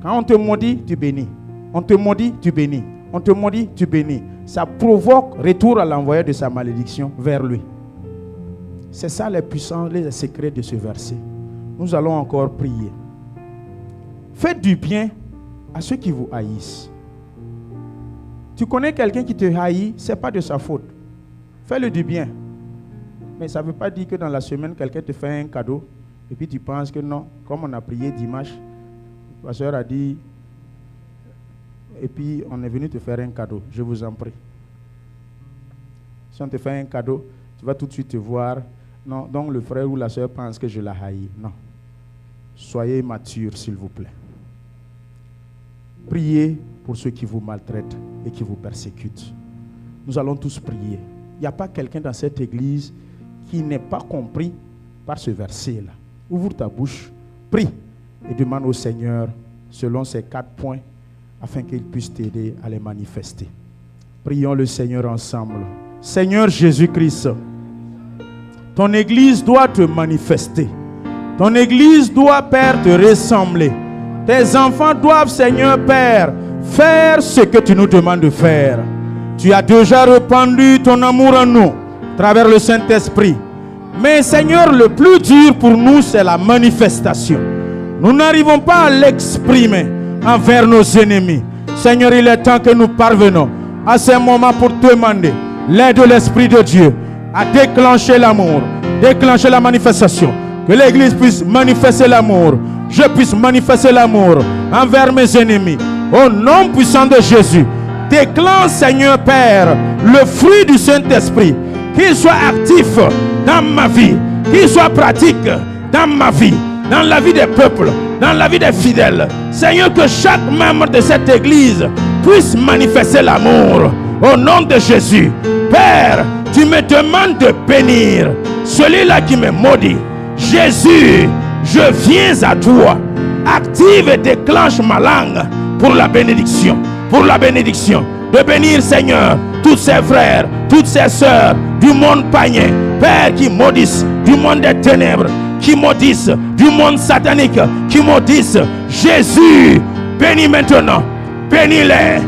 Quand on te maudit, tu bénis. On te maudit, tu bénis. On te maudit, tu bénis. Ça provoque retour à l'envoyeur de sa malédiction vers lui. C'est ça les puissances, les secrets de ce verset. Nous allons encore prier. Faites du bien à ceux qui vous haïssent. Tu connais quelqu'un qui te haït, ce n'est pas de sa faute. Fais-le du bien. Mais ça ne veut pas dire que dans la semaine, quelqu'un te fait un cadeau et puis tu penses que non, comme on a prié dimanche, le pasteur a dit, et puis on est venu te faire un cadeau. Je vous en prie. Si on te fait un cadeau, tu vas tout de suite te voir. Non, donc le frère ou la soeur pense que je la haïs. Non. Soyez mature, s'il vous plaît. Priez pour ceux qui vous maltraitent et qui vous persécutent. Nous allons tous prier. Il n'y a pas quelqu'un dans cette église qui n'est pas compris par ce verset-là. Ouvre ta bouche, prie et demande au Seigneur, selon ces 4 points, afin qu'il puisse t'aider à les manifester. Prions le Seigneur ensemble. Seigneur Jésus-Christ, ton église doit te manifester. Ton église doit, Père, te ressembler. Tes enfants doivent, Seigneur, Père, faire ce que tu nous demandes de faire. Tu as déjà répandu ton amour en nous, à travers le Saint-Esprit. Mais, Seigneur, le plus dur pour nous, c'est la manifestation. Nous n'arrivons pas à l'exprimer envers nos ennemis. Seigneur, il est temps que nous parvenons à ce moment pour demander l'aide de l'Esprit de Dieu à déclencher l'amour, déclencher la manifestation. Que l'Église puisse manifester l'amour. Je puisse manifester l'amour envers mes ennemis. Au nom puissant de Jésus, déclenche, Seigneur Père, le fruit du Saint-Esprit. Qu'il soit actif dans ma vie, qu'il soit pratique dans ma vie, dans la vie des peuples, dans la vie des fidèles. Seigneur, que chaque membre de cette Église puisse manifester l'amour. Au nom de Jésus. Père, tu me demandes de bénir celui-là qui me maudit. Jésus, je viens à toi. Active et déclenche ma langue pour la bénédiction. Pour la bénédiction. De bénir, Seigneur, tous ses frères, toutes ses sœurs du monde païen. Père, qui maudissent du monde des ténèbres, qui maudissent du monde satanique, qui maudissent. Jésus, bénis maintenant. Bénis-les.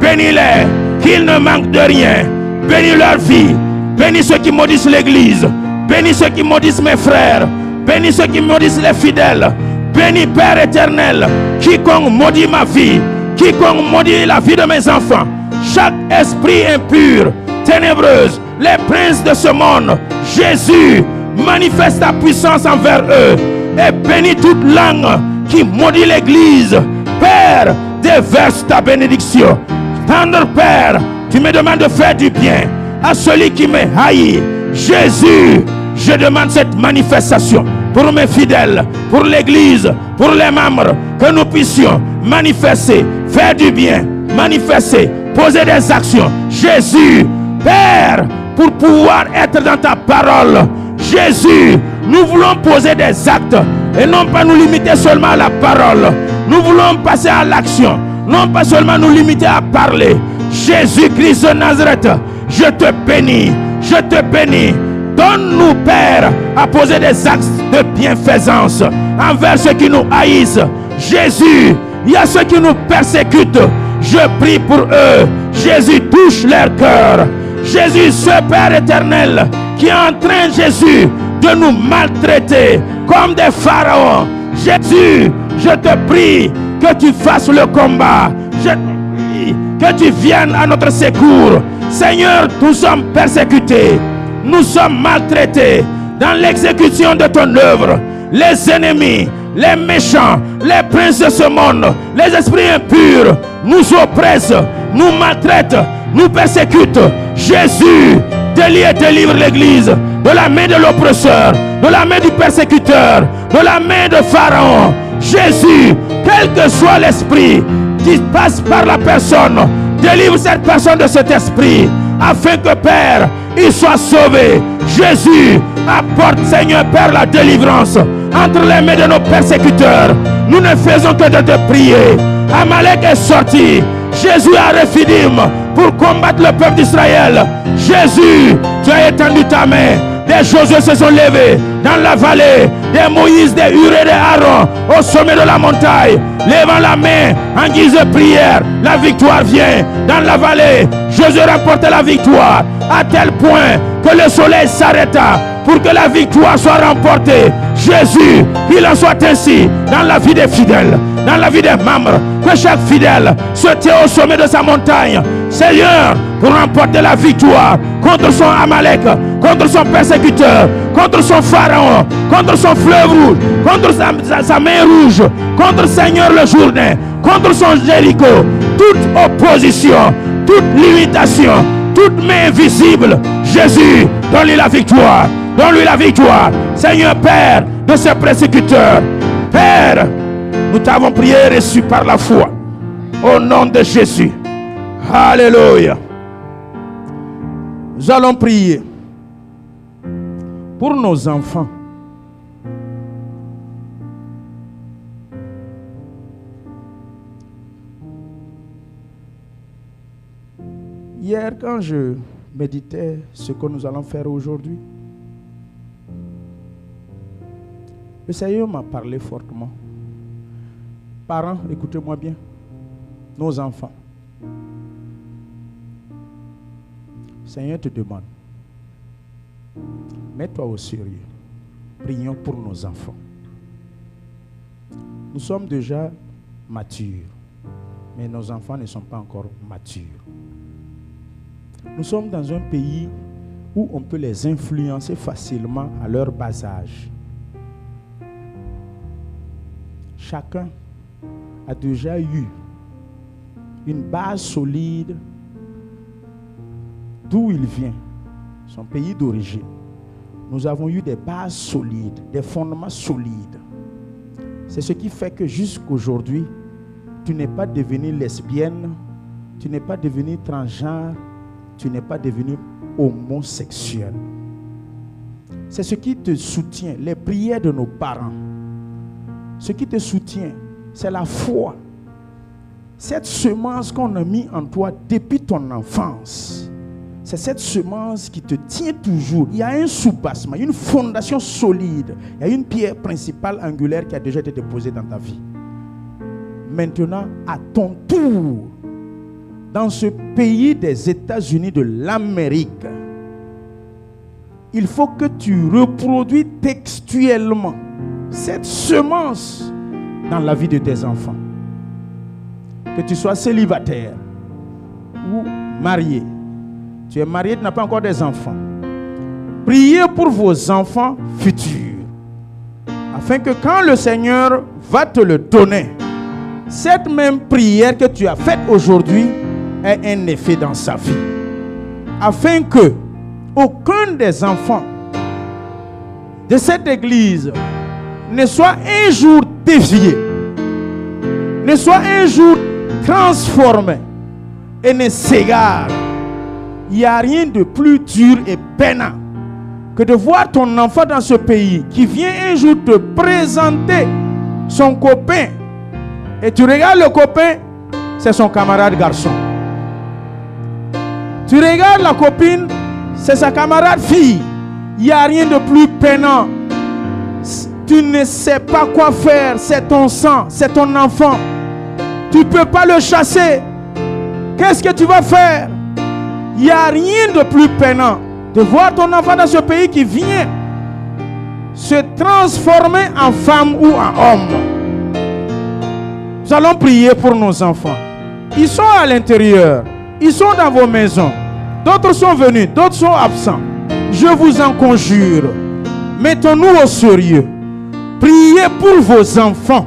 Bénis-les. Qu'ils ne manquent de rien. Bénis leur vie. Bénis ceux qui maudissent l'église. Bénis ceux qui maudissent mes frères. Bénis ceux qui maudissent les fidèles. Bénis Père éternel. Quiconque maudit ma vie. Quiconque maudit la vie de mes enfants. Chaque esprit impur, ténébreuse, les princes de ce monde. Jésus, manifeste ta puissance envers eux. Et bénis toute langue qui maudit l'église. Père, déverse ta bénédiction. Tendre Père, tu me demandes de faire du bien à celui qui me haït. Jésus, je demande cette manifestation pour mes fidèles, pour l'église, pour les membres, que nous puissions manifester, faire du bien, manifester, poser des actions. Jésus, Père, pour pouvoir être dans ta parole, Jésus, nous voulons poser des actes et non pas nous limiter seulement à la parole. Nous voulons passer à l'action, non pas seulement nous limiter à parler. Jésus-Christ de Nazareth, je te bénis, je te bénis. Donne-nous, Père, à poser des actes de bienfaisance envers ceux qui nous haïssent. Jésus, il y a ceux qui nous persécutent. Je prie pour eux. Jésus, touche leur cœur. Jésus, ce Père éternel qui est en train, Jésus, de nous maltraiter comme des pharaons. Jésus, je te prie que tu fasses le combat. Je te prie que tu viennes à notre secours. Seigneur, nous sommes persécutés. Nous sommes maltraités dans l'exécution de ton œuvre. Les ennemis, les méchants, les princes de ce monde, les esprits impurs nous oppressent, nous maltraitent, nous persécutent. Jésus, délie et délivre l'Église de la main de l'oppresseur, de la main du persécuteur, de la main de Pharaon. Jésus, quel que soit l'esprit qui passe par la personne, délivre cette personne de cet esprit, afin que, Père, il soit sauvé. Jésus, apporte, Seigneur Père, la délivrance entre les mains de nos persécuteurs. Nous ne faisons que de te prier. Amalek est sorti. Jésus a Rephidim pour combattre le peuple d'Israël. Jésus, tu as étendu ta main. Des Josué se sont levés dans la vallée, des Moïse, des Urée, des Aaron au sommet de la montagne, levant la main en guise de prière. La victoire vient dans la vallée. Jésus remportait la victoire à tel point que le soleil s'arrêta pour que la victoire soit remportée. Jésus, il en soit ainsi dans la vie des fidèles, dans la vie des membres, que chaque fidèle se tient au sommet de sa montagne, Seigneur, pour remporter la victoire contre son Amalek, contre son persécuteur, contre son Pharaon, contre son fleuve rouge, contre sa main rouge, contre Seigneur le Jourdain, contre son Jéricho. Toute opposition, toute limitation, toute main invisible, Jésus, donne-lui la victoire. Donne-lui la victoire, Seigneur Père, de ses persécuteurs. Père, nous t'avons prié et reçu par la foi. Au nom de Jésus. Alléluia. Nous allons prier pour nos enfants. Hier, quand je méditais ce que nous allons faire aujourd'hui, le Seigneur m'a parlé fortement. Parents, écoutez-moi bien. Nos enfants. Le Seigneur te demande. Mets-toi au sérieux. Prions pour nos enfants. Nous sommes déjà matures, mais nos enfants ne sont pas encore matures. Nous sommes dans un pays où on peut les influencer facilement à leur bas âge. Chacun a déjà eu une base solide d'où il vient, son pays d'origine. Nous avons eu des bases solides, des fondements solides. C'est ce qui fait que jusqu'aujourd'hui, tu n'es pas devenue lesbienne, tu n'es pas devenue transgenre, tu n'es pas devenu homosexuel. C'est ce qui te soutient, les prières de nos parents. Ce qui te soutient, c'est la foi. Cette semence qu'on a mis en toi depuis ton enfance, c'est cette semence qui te tient toujours. Il y a un soubassement, une fondation solide. Il y a une pierre principale angulaire qui a déjà été déposée dans ta vie. Maintenant, à ton tour, dans ce pays des États-Unis de l'Amérique, il faut que tu reproduis textuellement cette semence dans la vie de tes enfants. Que tu sois célibataire ou marié. Tu es marié, tu n'as pas encore des enfants. Priez pour vos enfants futurs, afin que quand le Seigneur va te le donner, cette même prière que tu as faite aujourd'hui ait un effet dans sa vie. Afin que aucun des enfants de cette église ne soit un jour dévié, ne soit un jour transformé et ne s'égare Il n'y a rien de plus dur et peinant que de voir ton enfant dans ce pays qui vient un jour te présenter son copain. Et tu regardes le copain, c'est son camarade garçon. Tu regardes la copine, c'est sa camarade fille. Il n'y a rien de plus peinant. Tu ne sais pas quoi faire, c'est ton sang, c'est ton enfant. Tu ne peux pas le chasser. Qu'est-ce que tu vas faire? Il n'y a rien de plus peinant de voir ton enfant dans ce pays qui vient se transformer en femme ou en homme. Nous allons prier pour nos enfants. Ils sont à l'intérieur. Ils sont dans vos maisons. D'autres sont venus, d'autres sont absents. Je vous en conjure, mettons-nous au sérieux. Priez pour vos enfants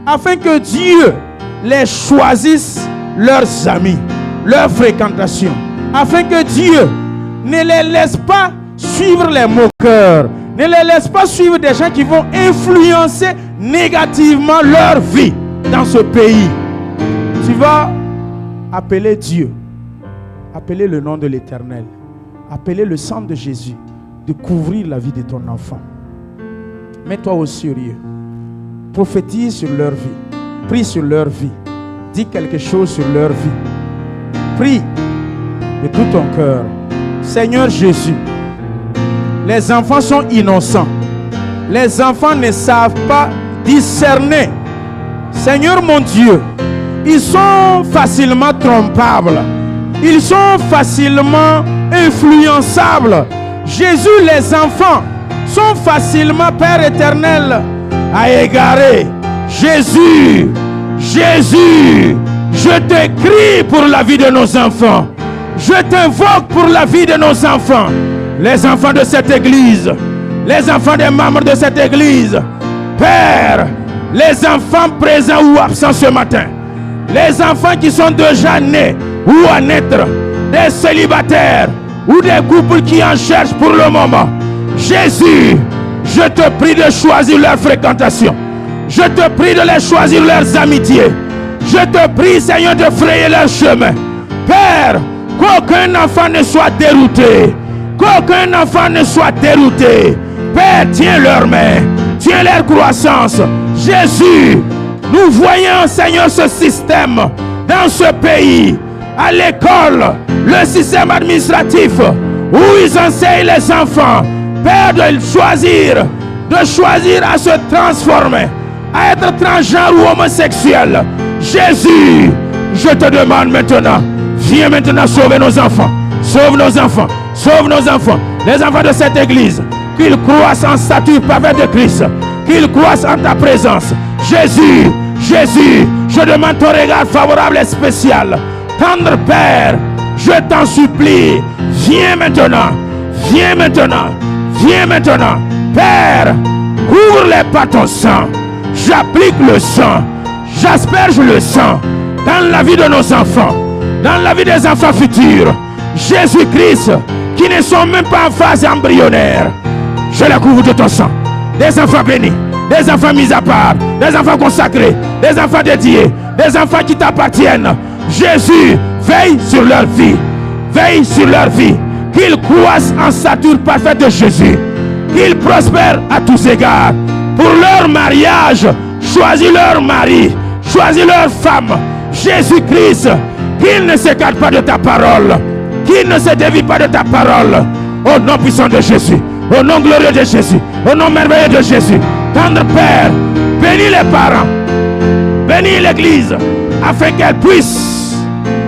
afin que Dieu les choisisse leurs amis, leur fréquentation. Afin que Dieu ne les laisse pas suivre les moqueurs, ne les laisse pas suivre des gens qui vont influencer négativement leur vie dans ce pays. Tu vas appeler Dieu, appeler le nom de l'Éternel, appeler le sang de Jésus de couvrir la vie de ton enfant. Mets-toi au sérieux. Prophétise sur leur vie. Prie sur leur vie. Dis quelque chose sur leur vie. Prie de tout ton cœur. Seigneur Jésus, les enfants sont innocents. Les enfants ne savent pas discerner. Seigneur mon Dieu, ils sont facilement trompables. Ils sont facilement influençables. Jésus, les enfants sont facilement, Père éternel, à égarer. Jésus, Jésus, je te crie pour la vie de nos enfants. Je t'invoque pour la vie de nos enfants. Les enfants de cette église, les enfants des membres de cette église. Père, les enfants présents ou absents ce matin, les enfants qui sont déjà nés ou à naître, des célibataires ou des couples qui en cherchent pour le moment. Jésus, je te prie de choisir leur fréquentation. Je te prie de les choisir leurs amitiés. Je te prie, Seigneur, de frayer leur chemin. Père, qu'aucun enfant ne soit dérouté. Qu'aucun enfant ne soit dérouté. Père, tiens leurs mains. Tiens leur croissance. Jésus, nous voyons, Seigneur, ce système dans ce pays. À l'école, le système administratif où ils enseignent les enfants. Père, de choisir à se transformer, à être transgenre ou homosexuel. Jésus, je te demande maintenant, viens maintenant sauver nos enfants. Sauve nos enfants, sauve nos enfants. Les enfants de cette église, qu'ils croissent en stature parfaite de Christ, qu'ils croissent en ta présence. Jésus, Jésus, je demande ton regard favorable et spécial. Tendre Père, je t'en supplie, viens maintenant, viens maintenant, viens maintenant. Père, couvre-les par ton sang. J'applique le sang, j'asperge le sang dans la vie de nos enfants, dans la vie des enfants futurs. Jésus-Christ, qui ne sont même pas en phase embryonnaire, je la couvre de ton sang. Des enfants bénis, des enfants mis à part, des enfants consacrés, des enfants dédiés, des enfants qui t'appartiennent. Jésus, veille sur leur vie, veille sur leur vie, qu'ils croissent en stature parfaite de Jésus, qu'ils prospèrent à tous égards. Pour leur mariage, choisis leur mari, choisis leur femme. Jésus-Christ, qu'ils ne s'écartent pas de ta parole, qu'ils ne se dévient pas de ta parole. Au nom puissant de Jésus, au nom glorieux de Jésus, au nom merveilleux de Jésus. Tendre Père, bénis les parents, bénis l'église, afin qu'elle puisse,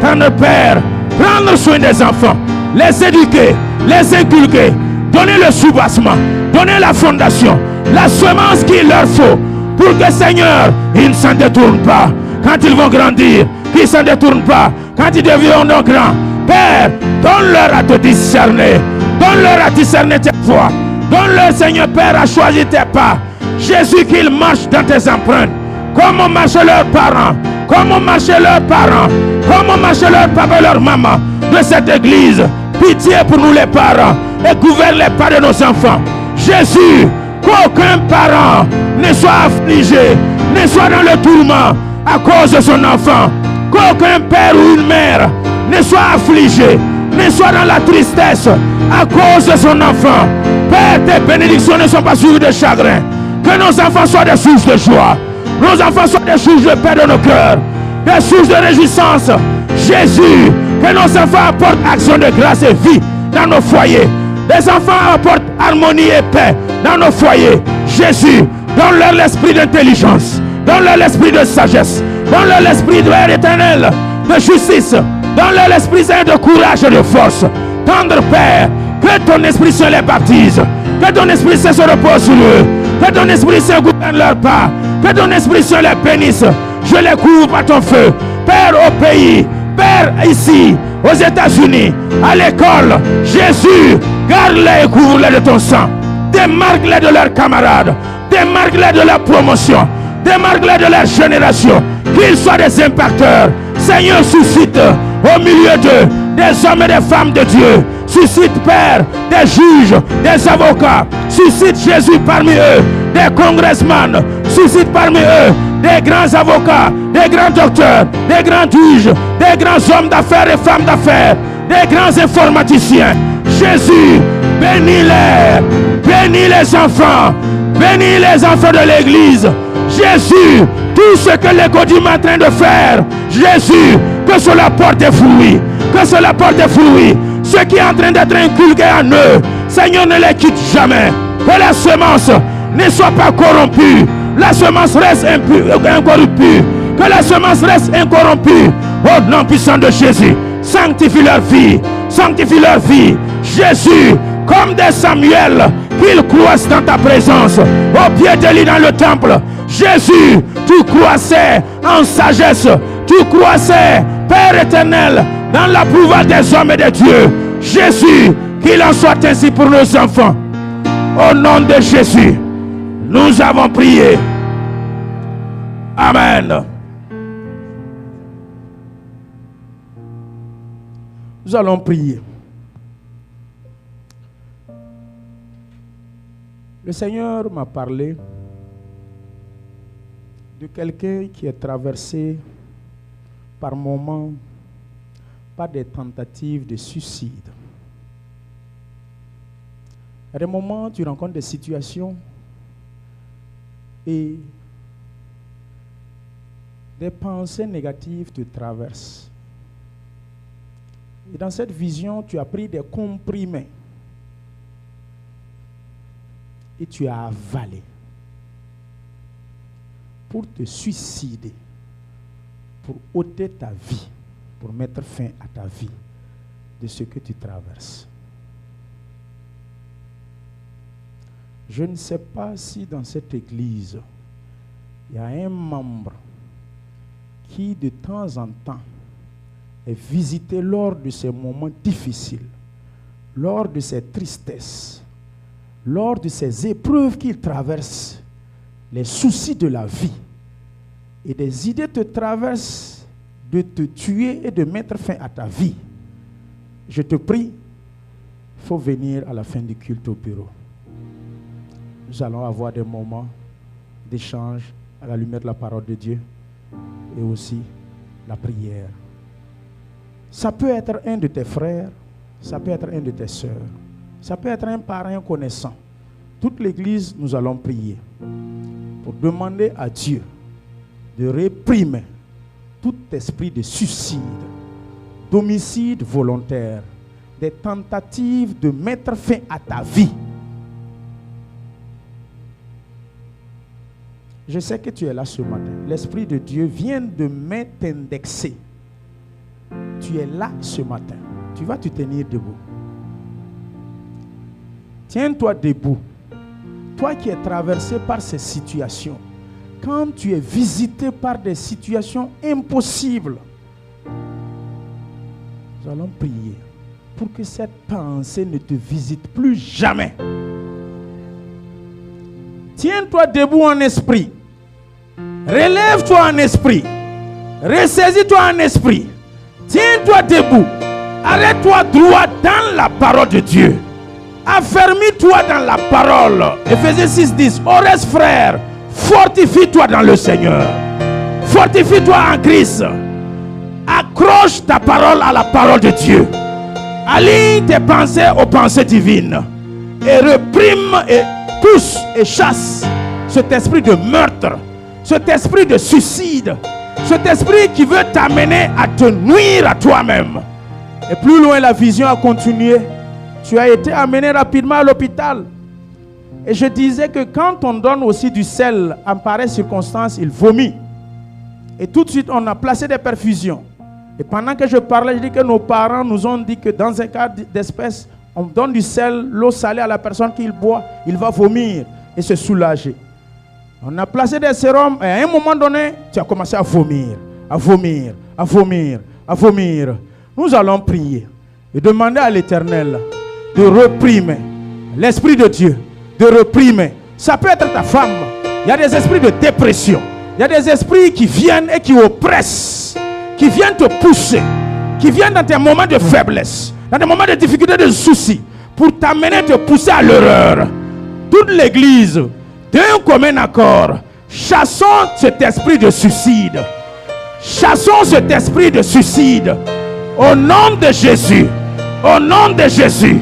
tendre Père, prendre soin des enfants, les éduquer, les inculquer, donner le soubassement, donner la fondation, la semence qu'il leur faut, pour que Seigneur, ils ne s'en détournent pas. Quand ils vont grandir, qu'ils ne s'en détournent pas. Quand ils deviendront grands, Père, donne-leur à te discerner. Donne-leur à discerner tes voies. Donne-leur, Seigneur Père, à choisir tes pas. Jésus, qu'ils marchent dans tes empreintes. Comment marchaient leurs parents, comment marchaient leurs parents, comment marchaient leurs papa et leurs mamans de cette église. Pitié pour nous les parents et gouverne les pas de nos enfants. Jésus, qu'aucun parent ne soit affligé, ne soit dans le tourment à cause de son enfant. Qu'aucun père ou une mère ne soit affligé, ne soit dans la tristesse à cause de son enfant. Père, tes bénédictions ne sont pas suivies de chagrin. Que nos enfants soient des sources de joie. Nos enfants soient des sources de paix dans nos cœurs. Des sources de réjouissance. Jésus, que nos enfants apportent action de grâce et vie dans nos foyers. Les enfants apportent harmonie et paix dans nos foyers. Jésus, donne-leur l'esprit d'intelligence. Donne-leur l'esprit de sagesse. Donne-leur l'esprit de Père éternel, de justice. Donne-leur l'esprit saint de courage et de force. Tendre Père, que ton Esprit Saint les baptise. Que ton Esprit Saint se repose sur eux. Que ton Esprit Saint gouverne leur pas. Que ton Esprit Saint les bénisse. Je les couvre par ton feu. Père, au pays. Père, ici, aux États-Unis, à l'école. Jésus, garde-les et couvre-les de ton sang. Démarque-les de leurs camarades. Démarque-les de leur promotion. Démarque-les de leur génération. Qu'ils soient des impacteurs. Seigneur, suscite au milieu d'eux des hommes et des femmes de Dieu. Suscite, Père, des juges, des avocats. Suscite, Jésus, parmi eux, des congressmen. Suscite parmi eux des grands avocats, des grands docteurs, des grands juges, des grands hommes d'affaires et femmes d'affaires, des grands informaticiens. Jésus, bénis-les. Bénis les enfants. Bénis les enfants de l'église. Jésus, tout ce que l'écodime est en train de faire, Jésus, que cela porte des fruits. Que cela porte des fruits. Ce qui est en train d'être inculqué en eux, Seigneur, ne les quitte jamais. Que la semence ne soit pas corrompue. La semence reste incorrompue. Que la semence reste incorrompue. Au nom puissant de Jésus, sanctifie leur vie. Sanctifie leur vie. Jésus, comme des Samuel, qu'ils croissent dans ta présence. Au pied de lit dans le temple. Jésus, tu croissais en sagesse. Tu croissais, Père éternel, dans l'approval des hommes et des dieux. Jésus, qu'il en soit ainsi pour nos enfants. Au nom de Jésus, nous avons prié. Amen. Nous allons prier. Le Seigneur m'a parlé de quelqu'un qui est traversé par moments par des tentatives de suicide. À des moments, tu rencontres des situations et des pensées négatives te traversent. Et dans cette vision, tu as pris des comprimés et tu as avalé pour te suicider, pour ôter ta vie, pour mettre fin à ta vie de ce que tu traverses. Je ne sais pas si dans cette église, il y a un membre qui de temps en temps est visité lors de ces moments difficiles, lors de ces tristesses, lors de ces épreuves qu'il traverse, les soucis de la vie. Et des idées te traversent de te tuer et de mettre fin à ta vie. Je te prie, il faut venir à la fin du culte au bureau. Nous allons avoir des moments d'échange à la lumière de la parole de Dieu et aussi la prière. Ça peut être un de tes frères, ça peut être un de tes sœurs, ça peut être un parent connaissant. Toute l'église, nous allons prier pour demander à Dieu de réprimer tout esprit de suicide, d'homicide volontaire, des tentatives de mettre fin à ta vie. Je sais que tu es là ce matin. L'Esprit de Dieu vient de t'indexer. Tu es là ce matin. Tu vas te tenir debout. Tiens-toi debout. Toi qui es traversé par ces situations, quand tu es visité par des situations impossibles, nous allons prier pour que cette pensée ne te visite plus jamais. Tiens-toi debout en esprit. Relève-toi en esprit. Ressaisis-toi en esprit. Tiens-toi debout. Arrête-toi droit dans la parole de Dieu. Affermis-toi dans la parole. Éphésiens 6:10. Au reste, frère, fortifie-toi dans le Seigneur. Fortifie-toi en Christ. Accroche ta parole à la parole de Dieu. Aligne tes pensées aux pensées divines. Et réprime et pousse et chasse cet esprit de meurtre, cet esprit de suicide, cet esprit qui veut t'amener à te nuire à toi-même. Et plus loin, la vision a continué. Tu as été amené rapidement à l'hôpital. Et je disais que quand on donne aussi du sel en pareille circonstance, il vomit. Et tout de suite, on a placé des perfusions. Et pendant que je parlais, je dis que nos parents nous ont dit que dans un cas d'espèce, on donne du sel, l'eau salée à la personne qui boit, il va vomir et se soulager. On a placé des sérums et à un moment donné, tu as commencé à vomir, à vomir, à vomir, à vomir. Nous allons prier et demander à l'Éternel de réprimer l'Esprit de Dieu, de réprimer. Ça peut être ta femme. Il y a des esprits de dépression. Il y a des esprits qui viennent et qui oppressent, qui viennent te pousser, qui viennent dans tes moments de faiblesse, dans des moments de difficulté, de soucis, pour t'amener, te pousser à l'erreur. Toute l'église, d'un commun accord, chassons cet esprit de suicide. Chassons cet esprit de suicide. Au nom de Jésus, au nom de Jésus,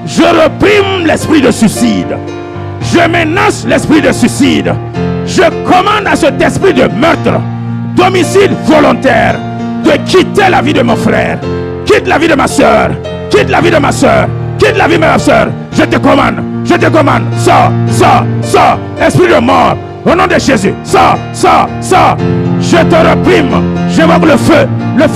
je réprime l'esprit de suicide. Je menace l'esprit de suicide. Je commande à cet esprit de meurtre, d'homicide volontaire, de quitter la vie de mon frère. Quitte la vie de ma soeur. Quitte la vie de ma soeur. Quitte la vie de ma soeur. Je te commande. Je te commande. Sors, sors, sors. Esprit de mort. Au nom de Jésus. Sors, sors, sors. Je te réprime. J'évoque le feu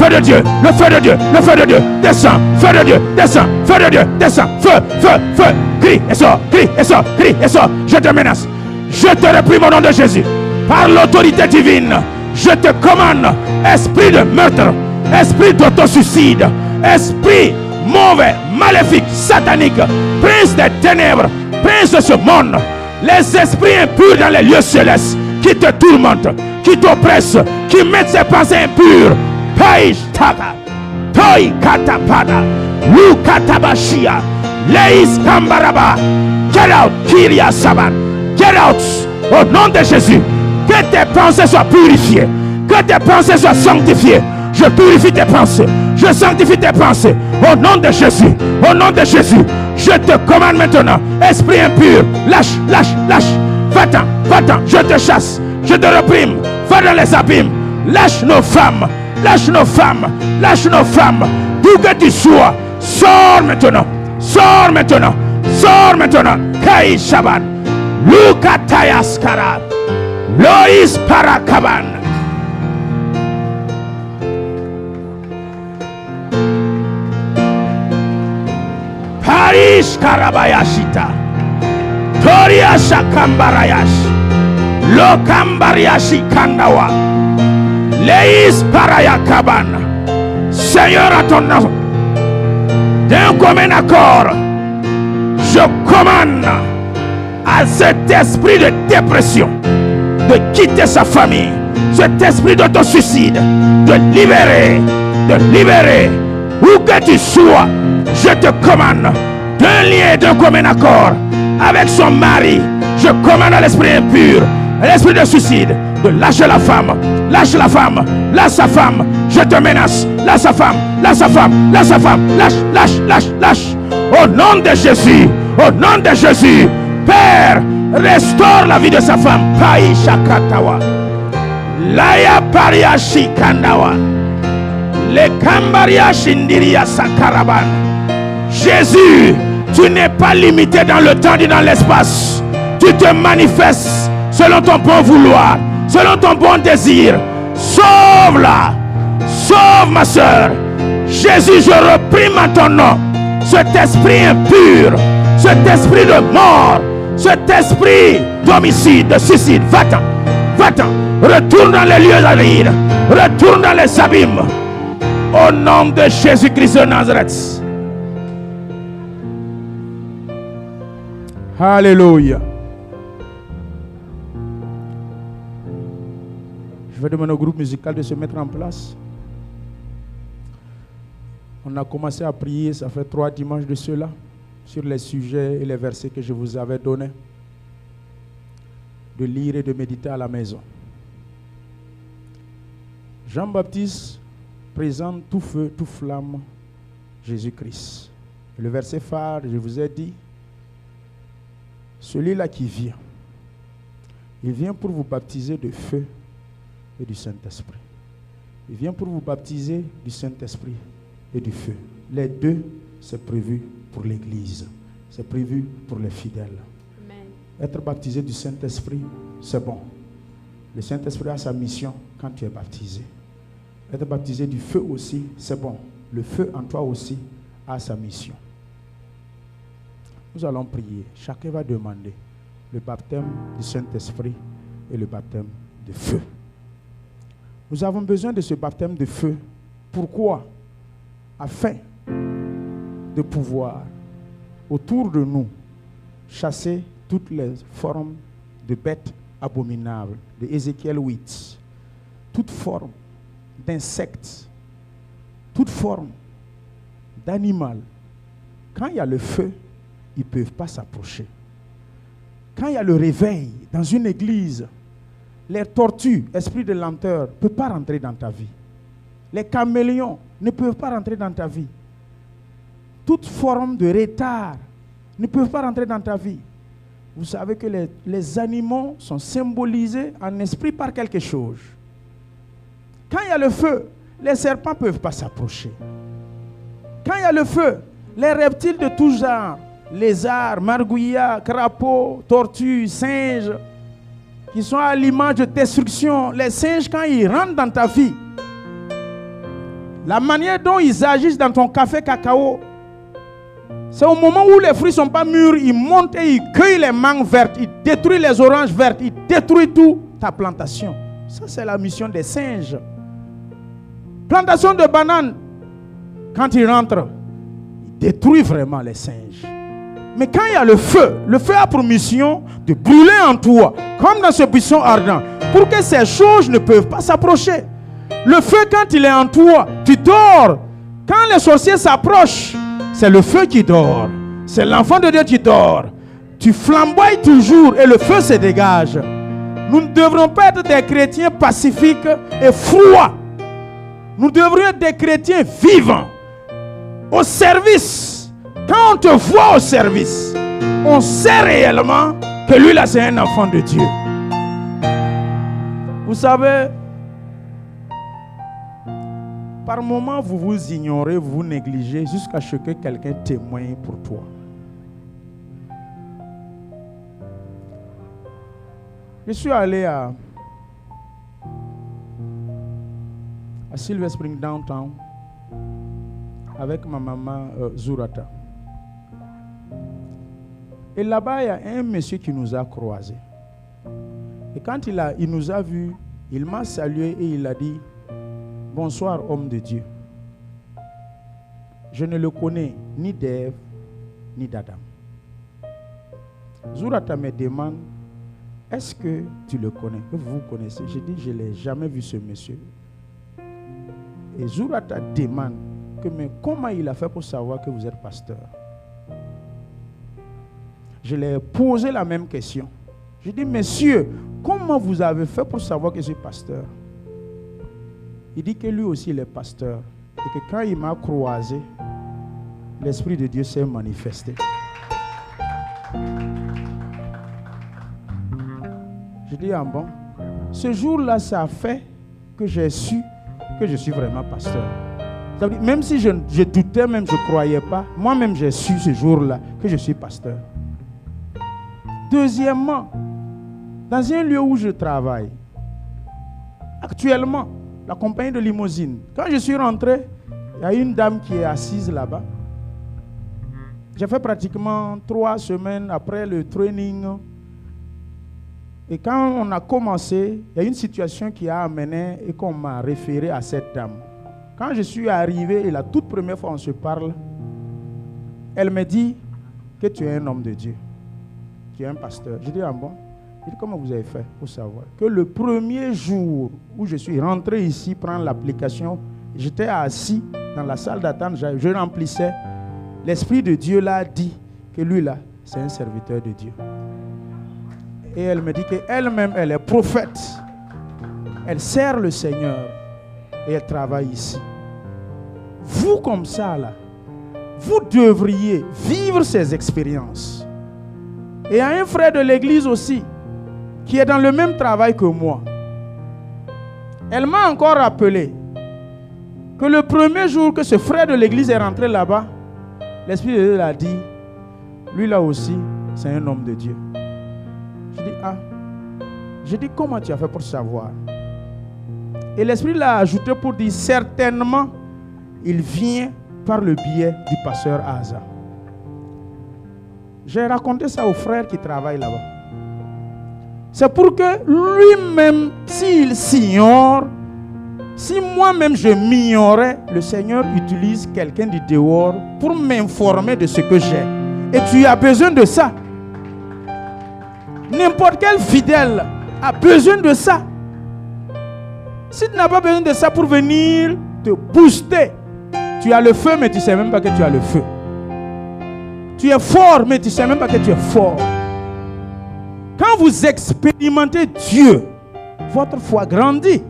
de Dieu. Le feu de Dieu. Le feu de Dieu. Descends. Feu de Dieu. Descends. Feu de Dieu. Descends. Feu, feu, feu. Crie et sors. Crie et sors. Crie et sors. Je te menace. Je te réprime au nom de Jésus. Par l'autorité divine. Je te commande. Esprit de meurtre. Esprit d'autosuicide. Esprit mauvais, maléfique, satanique, prince des ténèbres, prince de ce monde, les esprits impurs dans les lieux célestes qui te tourmentent, qui t'oppressent, qui mettent ses pensées impures. Paish taka, toi katapada, lu katabashia, leis kambaraba. Get out, Kyria Saban. Get out, au nom de Jésus. Que tes pensées soient purifiées, que tes pensées soient sanctifiées. Je purifie tes pensées. Je sanctifie tes pensées. Au nom de Jésus. Au nom de Jésus. Je te commande maintenant. Esprit impur. Lâche, lâche, lâche. Va-t'en, va-t'en. Je te chasse. Je te réprime. Va dans les abîmes. Lâche nos femmes. Lâche nos femmes. Lâche nos femmes. D'où que tu sois. Sors maintenant. Sors maintenant. Sors maintenant. Kai Shaban. Luka Tayaskara. Loïs Parakaban. Parish Karabayashita Toriasha Kambarayash Lokambariashi Kandawa Leis Parayakaban. Seigneur, à ton nom, d'un commun accord, je commande à cet esprit de dépression de quitter sa famille, cet esprit d'autosuicide, de libérer, où que tu sois. Je te commande d'un lien et d'un commun accord avec son mari. Je commande à l'esprit impur, à l'esprit de suicide, de lâcher la femme, lâche la femme, lâche sa femme. Je te menace, lâche sa femme, lâche sa femme, lâche sa femme, lâche, lâche, lâche, lâche. Au nom de Jésus, au nom de Jésus, Père, restaure la vie de sa femme. Pai Shakatawa, Laya Pariashi Kandawa, Le Kambaria Shindiria Sakaraban. Jésus, tu n'es pas limité dans le temps ni dans l'espace. Tu te manifestes selon ton bon vouloir, selon ton bon désir. Sauve-la, sauve ma soeur. Jésus, je reprime en ton nom cet esprit impur, cet esprit de mort, cet esprit d'homicide, de suicide. Va-t'en, va-t'en, retourne dans les lieux arides, retourne dans les abîmes. Au nom de Jésus-Christ de Nazareth. Alléluia. Je vais demander au groupe musical de se mettre en place. On a commencé à prier, ça fait 3 dimanches de cela, sur les sujets et les versets que je vous avais donnés, de lire et de méditer à la maison. Jean-Baptiste présente tout feu, tout flamme, Jésus-Christ. Le verset phare, je vous ai dit, celui-là qui vient, il vient pour vous baptiser de feu et du Saint-Esprit. Il vient pour vous baptiser du Saint-Esprit et du feu. Les deux, c'est prévu pour l'Église. C'est prévu pour les fidèles. Amen. Être baptisé du Saint-Esprit, c'est bon. Le Saint-Esprit a sa mission quand tu es baptisé. Être baptisé du feu aussi, c'est bon. Le feu en toi aussi a sa mission. Nous allons prier. Chacun va demander le baptême du Saint-Esprit et le baptême de feu. Nous avons besoin de ce baptême de feu. Pourquoi? Afin de pouvoir, autour de nous, chasser toutes les formes de bêtes abominables, de Ézéchiel 8, toute forme d'insectes, toute forme d'animal. Quand il y a le feu, ils ne peuvent pas s'approcher. Quand il y a le réveil dans une église, les tortues, esprit de lenteur, ne peuvent pas rentrer dans ta vie. Les caméléons ne peuvent pas rentrer dans ta vie. Toute forme de retard ne peuvent pas rentrer dans ta vie. Vous savez que les animaux sont symbolisés en esprit par quelque chose. Quand il y a le feu, les serpents ne peuvent pas s'approcher. Quand il y a le feu, les reptiles de tout genre, lézards, margouillards, crapauds, tortues, singes, qui sont à l'image de destruction, les singes, quand ils rentrent dans ta vie, la manière dont ils agissent dans ton café cacao, c'est au moment où les fruits ne sont pas mûrs, ils montent et ils cueillent les mangues vertes, ils détruisent les oranges vertes, ils détruisent toute ta plantation. Ça, c'est la mission des singes. Plantation de bananes, quand ils rentrent, ils détruisent vraiment les singes. Mais quand il y a le feu a pour mission de brûler en toi, comme dans ce buisson ardent, pour que ces choses ne peuvent pas s'approcher. Le feu, quand il est en toi, tu dors. Quand les sorciers s'approchent, c'est le feu qui dort. C'est l'enfant de Dieu qui dort. Tu flamboies toujours et le feu se dégage. Nous ne devrons pas être des chrétiens pacifiques et froids. Nous devrions être des chrétiens vivants, au service. Quand on te voit au service, on sait réellement que lui là c'est un enfant de Dieu. Vous savez, par moments vous vous ignorez, vous vous négligez jusqu'à ce que quelqu'un témoigne pour toi. Je suis allé à Silver Spring Downtown avec ma maman Zurata. Et là-bas, il y a un monsieur qui nous a croisés. Et quand il nous a vus, il m'a salué et il a dit « Bonsoir, homme de Dieu. Je ne le connais ni d'Ève, ni d'Adam. » Zurata me demande « Est-ce que tu le connais? Que vous connaissez? » J'ai dit « Je ne l'ai jamais vu ce monsieur. » Et Zurata demande que, mais comment il a fait pour savoir que vous êtes pasteur? Je lui ai posé la même question. Je dis, monsieur, comment vous avez fait pour savoir que je suis pasteur? Il dit que lui aussi il est pasteur. Et que quand il m'a croisé, l'Esprit de Dieu s'est manifesté. Je dis, ah bon? Ce jour-là, ça a fait que j'ai su que je suis vraiment pasteur. Ça veut dire, même si je doutais, même je ne croyais pas, moi-même j'ai su ce jour-là que je suis pasteur. Deuxièmement, dans un lieu où je travaille, actuellement, la compagnie de limousine, quand je suis rentré, il y a une dame qui est assise là-bas. J'ai fait pratiquement 3 semaines après le training. Et quand on a commencé, il y a une situation qui a amené et qu'on m'a référé à cette dame. Quand je suis arrivé, et la toute première fois on se parle, elle me dit que tu es un homme de Dieu. Tu es un pasteur. Je dis, ah bon? Il dit, comment vous avez fait pour savoir? Que le premier jour où je suis rentré ici prendre l'application, j'étais assis dans la salle d'attente, je remplissais. L'Esprit de Dieu l'a dit que lui là, c'est un serviteur de Dieu. Et elle me dit qu'elle-même, elle est prophète. Elle sert le Seigneur et elle travaille ici. Vous comme ça là, vous devriez vivre ces expériences. Et il y a un frère de l'église aussi qui est dans le même travail que moi. Elle m'a encore rappelé que le premier jour que ce frère de l'église est rentré là-bas, l'Esprit de Dieu l'a dit, lui là aussi, c'est un homme de Dieu. Je dis, ah, je dis, comment tu as fait pour savoir? Et l'Esprit l'a ajouté pour dire, certainement, il vient par le biais du pasteur Asa. J'ai raconté ça au frère qui travaille là-bas. C'est pour que lui-même, s'il s'ignore, si moi-même je m'ignorais, le Seigneur utilise quelqu'un du dehors pour m'informer de ce que j'ai. Et tu as besoin de ça. N'importe quel fidèle a besoin de ça. Si tu n'as pas besoin de ça pour venir te booster, tu as le feu mais tu ne sais même pas que tu as le feu. Tu es fort mais tu ne sais même pas que tu es fort. Quand vous expérimentez Dieu, votre foi grandit.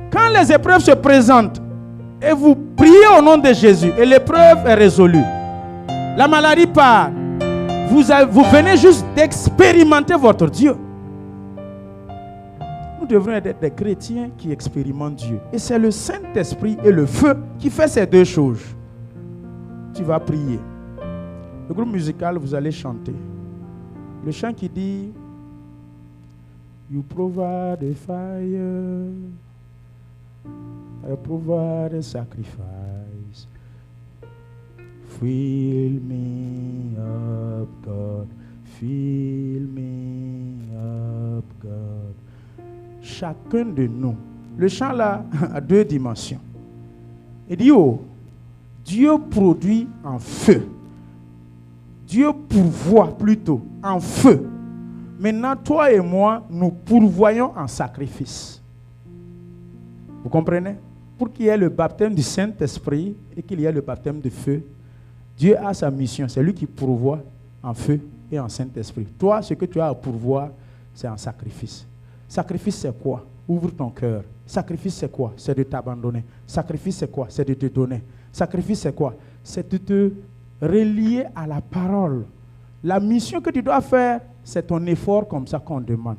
Quand les épreuves se présentent et vous priez au nom de Jésus et l'épreuve est résolue, la maladie part, vous venez juste d'expérimenter votre Dieu. Nous devons être des chrétiens qui expérimentent Dieu. Et c'est le Saint-Esprit et le feu qui fait ces deux choses. Tu vas prier. Le groupe musical, vous allez chanter. Le chant qui dit You provide a fire, I provide a sacrifice. Fill me up, God. Fill me up, God. Chacun de nous. Le chant là a deux dimensions. Il dit oh, Dieu produit en feu. Dieu pourvoit plutôt en feu. Maintenant, toi et moi, nous pourvoyons en sacrifice. Vous comprenez? Pour qu'il y ait le baptême du Saint-Esprit et qu'il y ait le baptême de feu, Dieu a sa mission. C'est lui qui pourvoit en feu et en Saint-Esprit. Toi, ce que tu as à pourvoir, c'est en sacrifice. Sacrifice, c'est quoi? Ouvre ton cœur. Sacrifice, c'est quoi? C'est de t'abandonner. Sacrifice, c'est quoi? C'est de te donner. Sacrifice, c'est quoi? C'est de te relier à la parole. La mission que tu dois faire, c'est ton effort comme ça qu'on demande.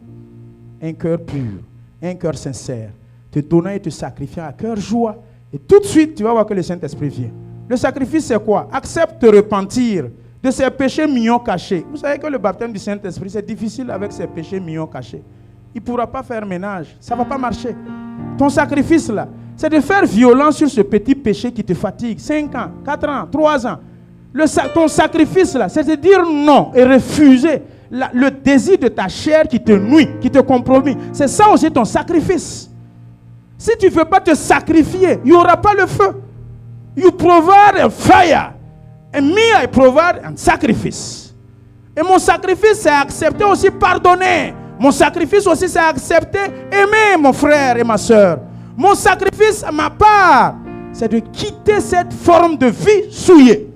Un cœur pur, un cœur sincère. Te donner et te sacrifier à cœur joie. Et tout de suite, tu vas voir que le Saint-Esprit vient. Le sacrifice, c'est quoi? Accepte de repentir de ces péchés mignons cachés. Vous savez que le baptême du Saint-Esprit, c'est difficile avec ces péchés mignons cachés. Il ne pourra pas faire ménage. Ça ne va pas marcher. Ton sacrifice, là, c'est de faire violence sur ce petit péché qui te fatigue. 5 ans, 4 ans, 3 ans. Ton sacrifice, là, c'est de dire non et refuser le désir de ta chair qui te nuit, qui te compromet. C'est ça aussi ton sacrifice. Si tu ne veux pas te sacrifier, il n'y aura pas le feu. You provide a fire. And me, I provide a sacrifice. Et mon sacrifice, c'est accepter aussi pardonner. Mon sacrifice aussi, c'est accepter aimer mon frère et ma soeur. Mon sacrifice, à ma part, c'est de quitter cette forme de vie souillée.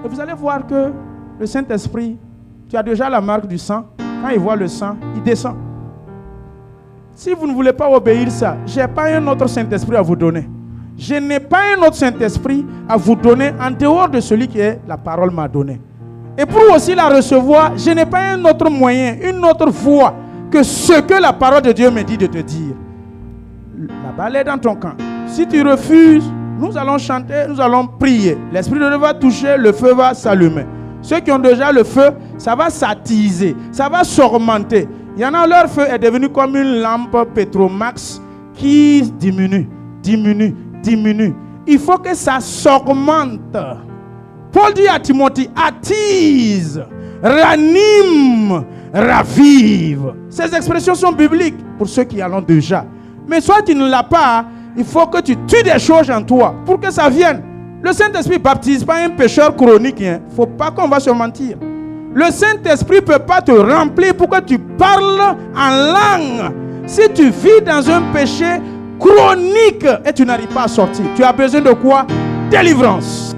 Et vous allez voir que le Saint-Esprit, tu as déjà la marque du sang. Quand il voit le sang, il descend. Si vous ne voulez pas obéir ça, je n'ai pas un autre Saint-Esprit à vous donner. Je n'ai pas un autre Saint-Esprit à vous donner en dehors de celui qui est la parole m'a donné. Et pour aussi la recevoir, je n'ai pas un autre moyen, une autre voie que ce que la parole de Dieu me dit de te dire. La balle est dans ton camp. Si tu refuses, nous allons chanter, nous allons prier. L'Esprit de Dieu va toucher, le feu va s'allumer. Ceux qui ont déjà le feu, ça va s'attiser, ça va s'augmenter. Il y en a, leur feu est devenu comme une lampe Petromax qui diminue, diminue, diminue. Il faut que ça s'augmente. Paul dit à Timothée, attise, ranime, ravive. Ces expressions sont bibliques pour ceux qui en ont déjà. Mais soit tu ne l'as pas, il faut que tu tues des choses en toi pour que ça vienne. Le Saint-Esprit ne baptise pas un pécheur chronique. Il ne faut pas qu'on va se mentir. Le Saint-Esprit ne peut pas te remplir pour que tu parles en langue. Si tu vis dans un péché chronique et tu n'arrives pas à sortir, tu as besoin de quoi? Délivrance.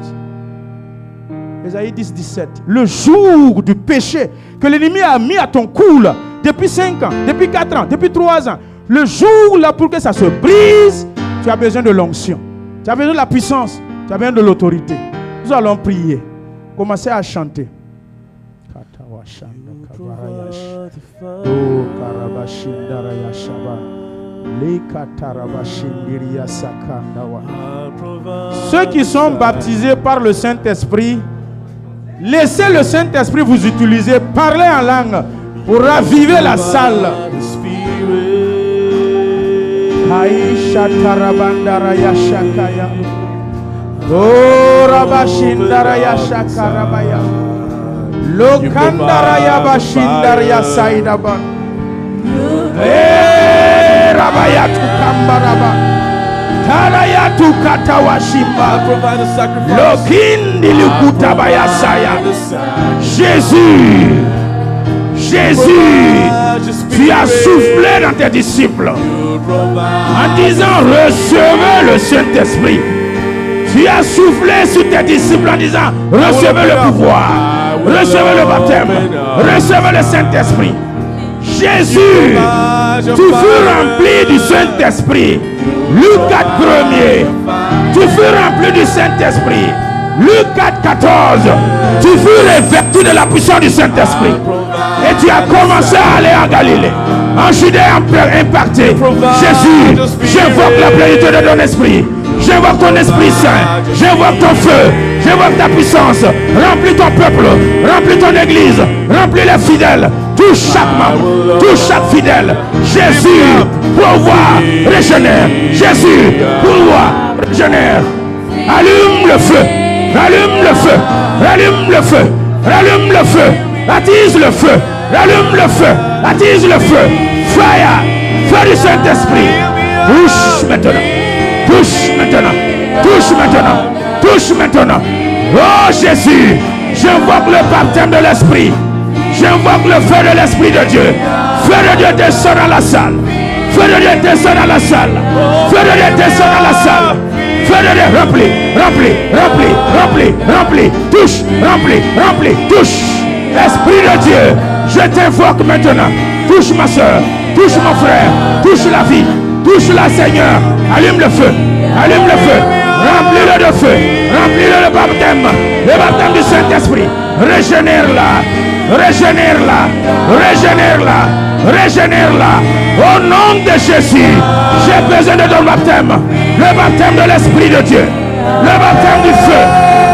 Ésaïe 10, 17. Le jour du péché que l'ennemi a mis à ton cou là, depuis 5 ans, depuis 4 ans, depuis 3 ans, le jour là pour que ça se brise, tu as besoin de l'onction. Tu as besoin de la puissance. Tu as besoin de l'autorité. Nous allons prier. Commencez à chanter. Ceux qui sont baptisés par le Saint-Esprit, laissez le Saint-Esprit vous utiliser. Parlez en langue pour raviver la salle. Aisha tarabandara yashakaya. Rabashindara yashakarabaya. Lokandara yabashindara yasaidaban. Rabayatu kambaraba. Tarayatu katawashimba. Lokindi lukutabayasaya. Jésus, tu as soufflé dans tes disciples en disant recevez le Saint-Esprit. Tu as soufflé sur tes disciples en disant recevez le pouvoir, recevez le baptême, recevez le Saint-Esprit. Jésus, tu fus rempli du Saint-Esprit. Luc 4, 1er. Tu fus rempli du Saint-Esprit. Luc 4, 14. Tu fus revêtu de la puissance du Saint-Esprit. Et tu as commencé à aller en Galilée, en Judée impacté. Jésus, j'invoque la plénitude de ton esprit. J'invoque ton Esprit Saint. J'invoque ton feu. J'invoque ta puissance. Remplis ton peuple. Remplis ton église. Remplis les fidèles. Touche chaque membre. Touche chaque fidèle. Jésus, pourvoit, régénère. Jésus, pourvoit, régénère. Allume le feu. Rallume le feu. Rallume le feu. Rallume le feu. Attise le feu. Rallume le feu. Attise le feu. Fire. Feu du Saint-Esprit. Touche maintenant. Touche maintenant. Touche maintenant. Touche maintenant. Oh Jésus, j'invoque le baptême de l'Esprit. J'invoque le feu de l'Esprit de Dieu. Feu de Dieu descend dans la salle. Feu de Dieu descend dans la salle. Feu de Dieu descend dans la salle. Feu de Dieu, remplis, remplis, remplis, remplis, remplis. Touche, remplis, remplis, touche. Esprit de Dieu, je t'invoque maintenant. Touche ma soeur, touche mon frère, touche la vie, touche la Seigneur. Allume le feu, allume le feu. Remplis-le de feu, remplis-le de baptême, le baptême du Saint-Esprit. Régénère-la, régénère-la, régénère-la, régénère-la. Au nom de Jésus, j'ai besoin de ton baptême, le baptême de l'Esprit de Dieu, le baptême du feu,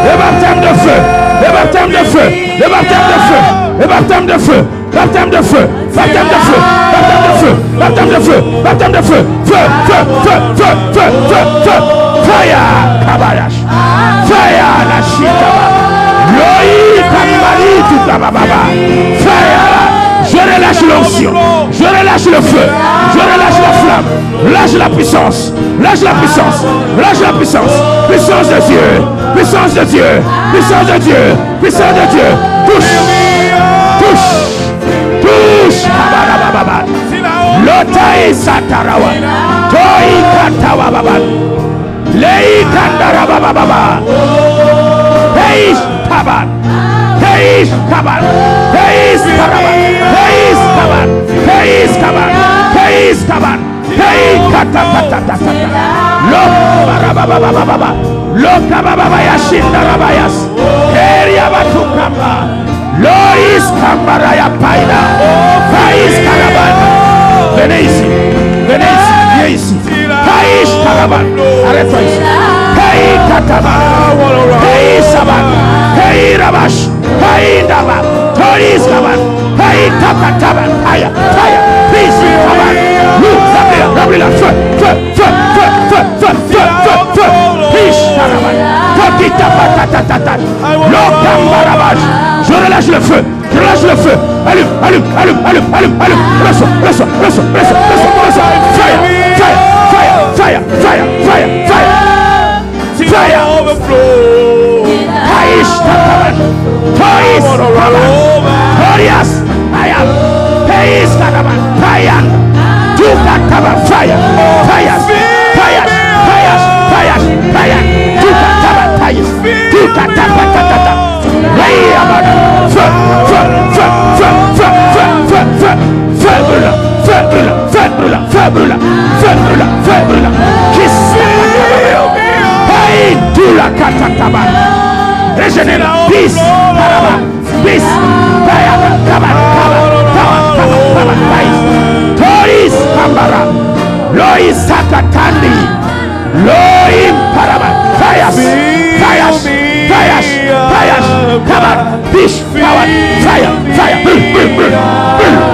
le baptême de feu, le baptême de feu, le baptême de feu, le baptême de feu, baptême de feu, baptême de feu, baptême de feu, baptême de feu, baptême de feu, feu, feu, feu, feu, feu, feu, feu, fire, kabayash, fire, la shitaba, loi, kamari, tout kabababa, fire. Je relâche l'onction, je relâche le feu, je relâche la flamme, lâche la puissance, lâche la puissance, lâche la puissance, puissance de Dieu, puissance de Dieu, puissance de Dieu, puissance de Dieu, touche, touche, touche, lotai satarawa, toi katawa baba, lei kandara baba baba, hey taban. Heis kaban, heis karaban, heis kaban, heis kaban, heis kaban, hei kata. Lo barababababa, lo kabababa yashinda rabayas, heria batukamba, lois kambaraya paida, heis karaban. Venez ici, viens ici. Heis karaban, arrête-toi ici. Hei kataba, hei saban, hei rabash. Hey, Daba, Toris Kaban, hey, Takataban, fire, fire, please, Kaban, look, remplis la feu, feu, feu, feu, feu, feu, feu, feu, feu, please, Karaban, Tokita Patatata, Lokambarabaj, je relâche le feu, je relâche le feu, allume, allume, allume, allume, allume, allume, reçois, reçois, reçois, reçois, reçois, fire, fire, fire, fire, fire, fire, fire, fire, overflow. Aish Takaban, Tois Kaban, Torias, Ayan, Teis Karaban, Tayan, Tukataban, fire, fire, fire, fire, fire, fire, Tukataban, Tayas, Tukataban, Tatata, Rayaban, feu, feu, feu, feu, feu, feu, feu, feu, feu brûlant, feu brûlant, feu brûlant, feu brûlant, feu brûlant, feu brûlant, kiss, Kaban. Régénère. Peace. Karaba. Peace. Paya. Kaban. Kaban. Toris Kambara. Lois Sakatandi. Loim Paraba. Fayas. Kaban. Peace. Kaban. Fire.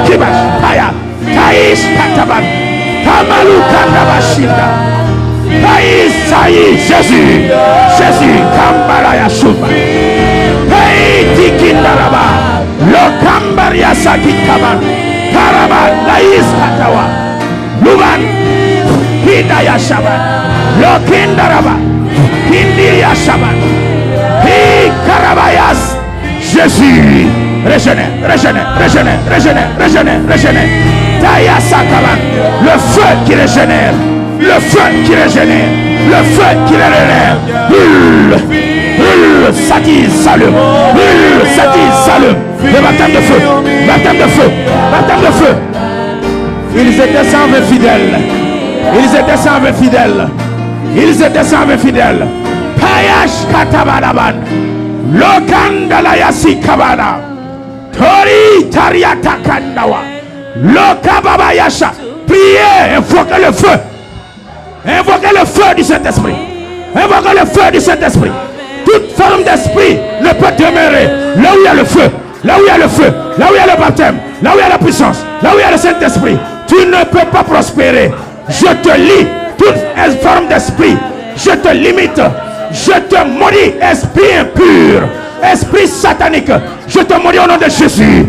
Kibash. Fire. Tais Kataban. Tamalu Kandabashinda. Tais Jésus. Kambara Yashuba. Tikindaraba, lo kambaria sakikaban, karaba lais katawa, luban, hidaya shaban, lo kindaraba, hindiya shaban, hi karabayas, Jésus, régénère, taya sakaban, le feu qui régénère, le feu qui régénère, Satise, salut. Le baptême de feu. Ils étaient 120 fidèles. Payash katabanaban. Lokandala yasi kabana. Tori tariata kandawa. Lokababa yasha. Priez, invoquez le feu du Saint-Esprit. Toute forme d'esprit ne peut demeurer là où il y a le feu, là où il y a le baptême, là où il y a la puissance, là où il y a le Saint-Esprit. Tu ne peux pas prospérer. Je te lie toute forme d'esprit. Je te limite. Je te maudis, esprit impur, esprit satanique. Je te maudis au nom de Jésus.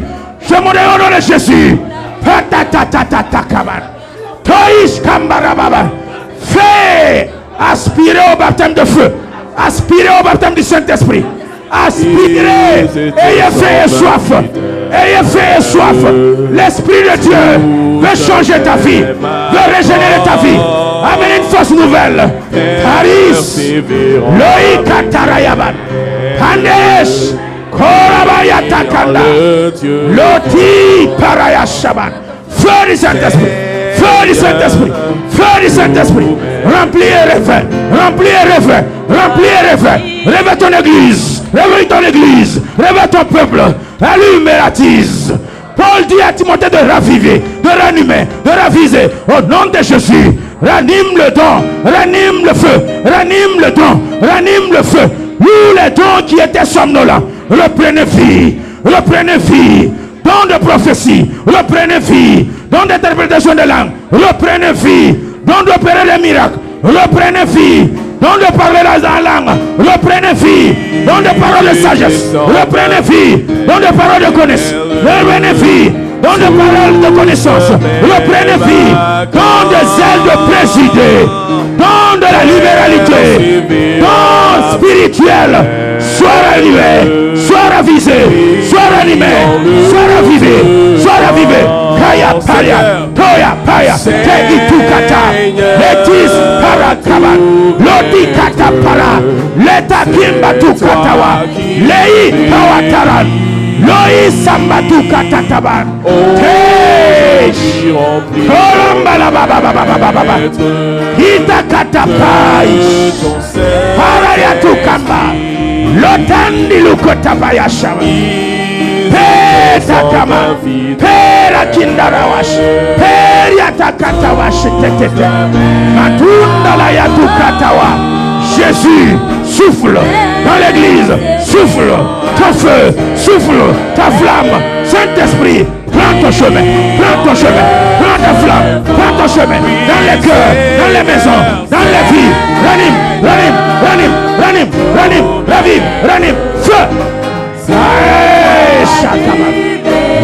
Fais aspirer au baptême de feu. Aspirez au baptême du Saint-Esprit. Aspirez. Ayez faim et soif. L'Esprit de Dieu veut changer ta vie, veut régénérer ta vie. Amener une force nouvelle. Paris. Loïka Tarayaban. Kanesh. Korabaya Takanda. Loti Parayashaban. Feu du Saint-Esprit. Remplis et refais. Réveille ton église. Réveille ton peuple. Allume et attise. Paul dit à Timothée de raviver, de ranimer, de raviser. Au nom de Jésus, ranime le don, ranime le feu. Nous les dons qui étaient somnolents, reprenez vie. Don de prophétie, reprenez vie. Don d'interprétation de langue, reprenez vie. Don d'opérer les miracles, reprenez vie. Don de parler dans la langue, reprenez vie. Don de paroles de sagesse, reprenez vie. Don de paroles de connaissance, reprenez vie. Don de paroles de connaissance, reprenez vie. Don de zèle de présider. Don de la libéralité. Don spirituel. Sois ranivé, sois ravisé, sois ranimé, sois ravivé. Kaya paria, toya paya, tegi tukata, letis parakaban, loti kata para, leta kimba tukatawa, lei kawataran, loi sambatu katataban, tesh, korambala baba, hita katapaish, paraya tukamba. Lotandi lukotapaya shama. Peta kama. Pera kindarawash. Peria takatawash tetete. Matunda la yatukatawa. Jésus, souffle dans l'église. Souffle ton feu. Souffle ta flamme. Saint-Esprit, prends ton chemin. Prends ta flamme. Prends ton chemin. Dans les cœurs, dans les maisons, dans les vies. Ranime. Ravive, feu.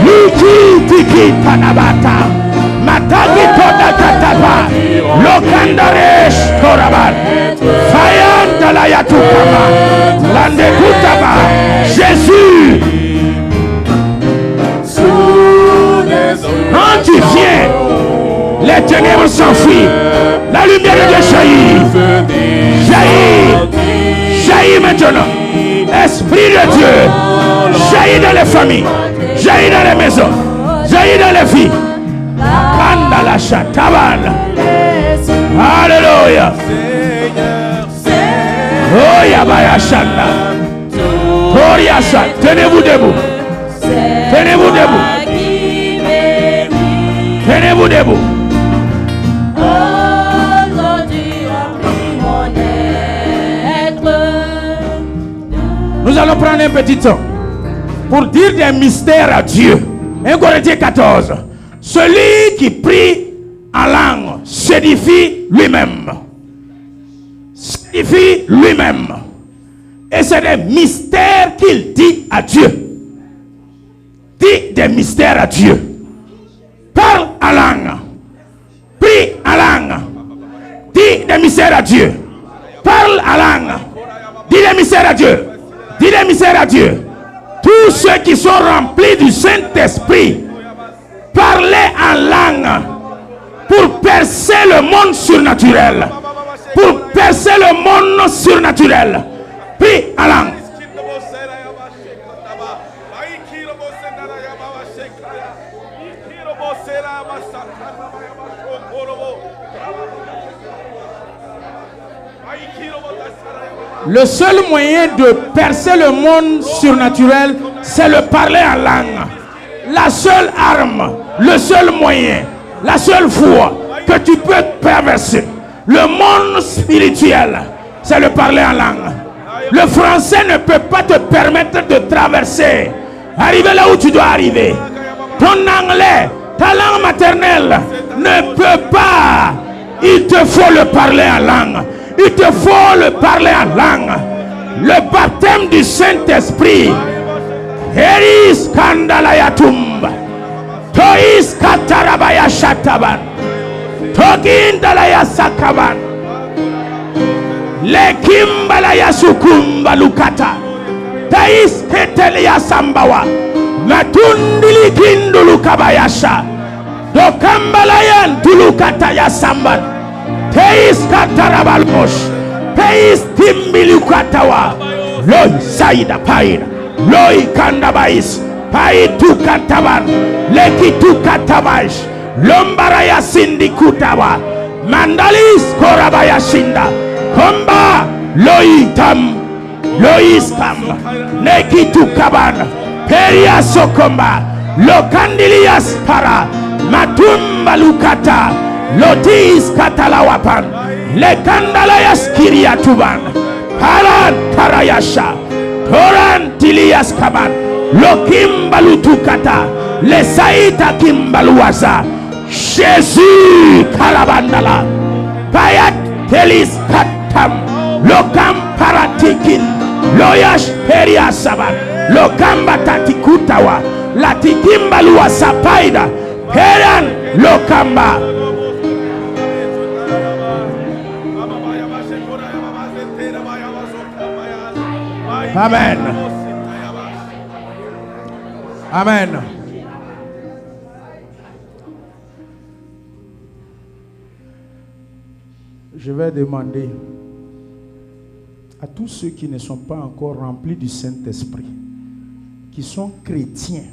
Liki tiki tanabata. Matagi toda kataba. Lokandaresh toraban. Fayanda la yatukama. Lande kutaba. Jésus. Quand tu viens, les ténèbres s'enfuient. La lumière de Dieu jaillit maintenant. Esprit de Dieu, jaillit dans les familles, jaillit dans les maisons, jaillit dans les vies. Kandala Shataban. Alléluia. Oh Yabaya Shanda. Oriasa, tenez-vous debout. Tenez-vous debout. Tenez-vous debout. Nous allons prendre un petit temps pour dire des mystères à Dieu. 1 Corinthiens 14. Celui qui prie en langue s'édifie lui-même. S'édifie lui-même. Et c'est des mystères qu'il dit à Dieu. Dis des mystères à Dieu. Parle en langue. Prie en langue. Dis des mystères à Dieu. Parle en langue. Dis des mystères à Dieu. Dis des mystères à Dieu. Tous ceux qui sont remplis du Saint-Esprit, parlez en langue pour percer le monde surnaturel. Pour percer le monde surnaturel. Prie en langue. Le seul moyen de percer le monde surnaturel, c'est le parler en langue. La seule arme, le seul moyen, la seule voie que tu peux traverser le monde spirituel, c'est le parler en langue. Le français ne peut pas te permettre de traverser, arriver là où tu dois arriver. Ton anglais, ta langue maternelle ne peut pas. Il te faut le parler en langue. Il te faut le parler en langue. Le baptême du Saint-Esprit. Eris kandalaya tumba. Tois katarabaya shataban. Togindalaya sakaban. Lekimbalaya sukumba lukata. Tais ketelia sambawa. Matundili kindulu kabayasha. Dokambalayan tulukata ya samban. Teis katarabalmosh. Teis timbilukatawa. Loi saida paida. Loi kandabais. Pai tukataban. Leki tukatabash. Lombaraya sindikutawa. Mandalis korabaya shinda. Komba loi tam. Lois tam. Neki tukaban. Peria sokomba. Lokandilias para. Matumba lukata. Lotis katalawapan. Lekandalayas kiriatuban. Paran karayasha. Toran tilias kaban. Lokimba lutukata. Lesaita kimbaluasa. Jésus kalabandala. Payat telis katam. Lokam paratikin. Loyash periasaban. Lokamba tatikutawa. Latikimba luasa paida. Peran lokamba. Amen. Amen. Je vais demander à tous ceux qui ne sont pas encore remplis du Saint-Esprit, qui sont chrétiens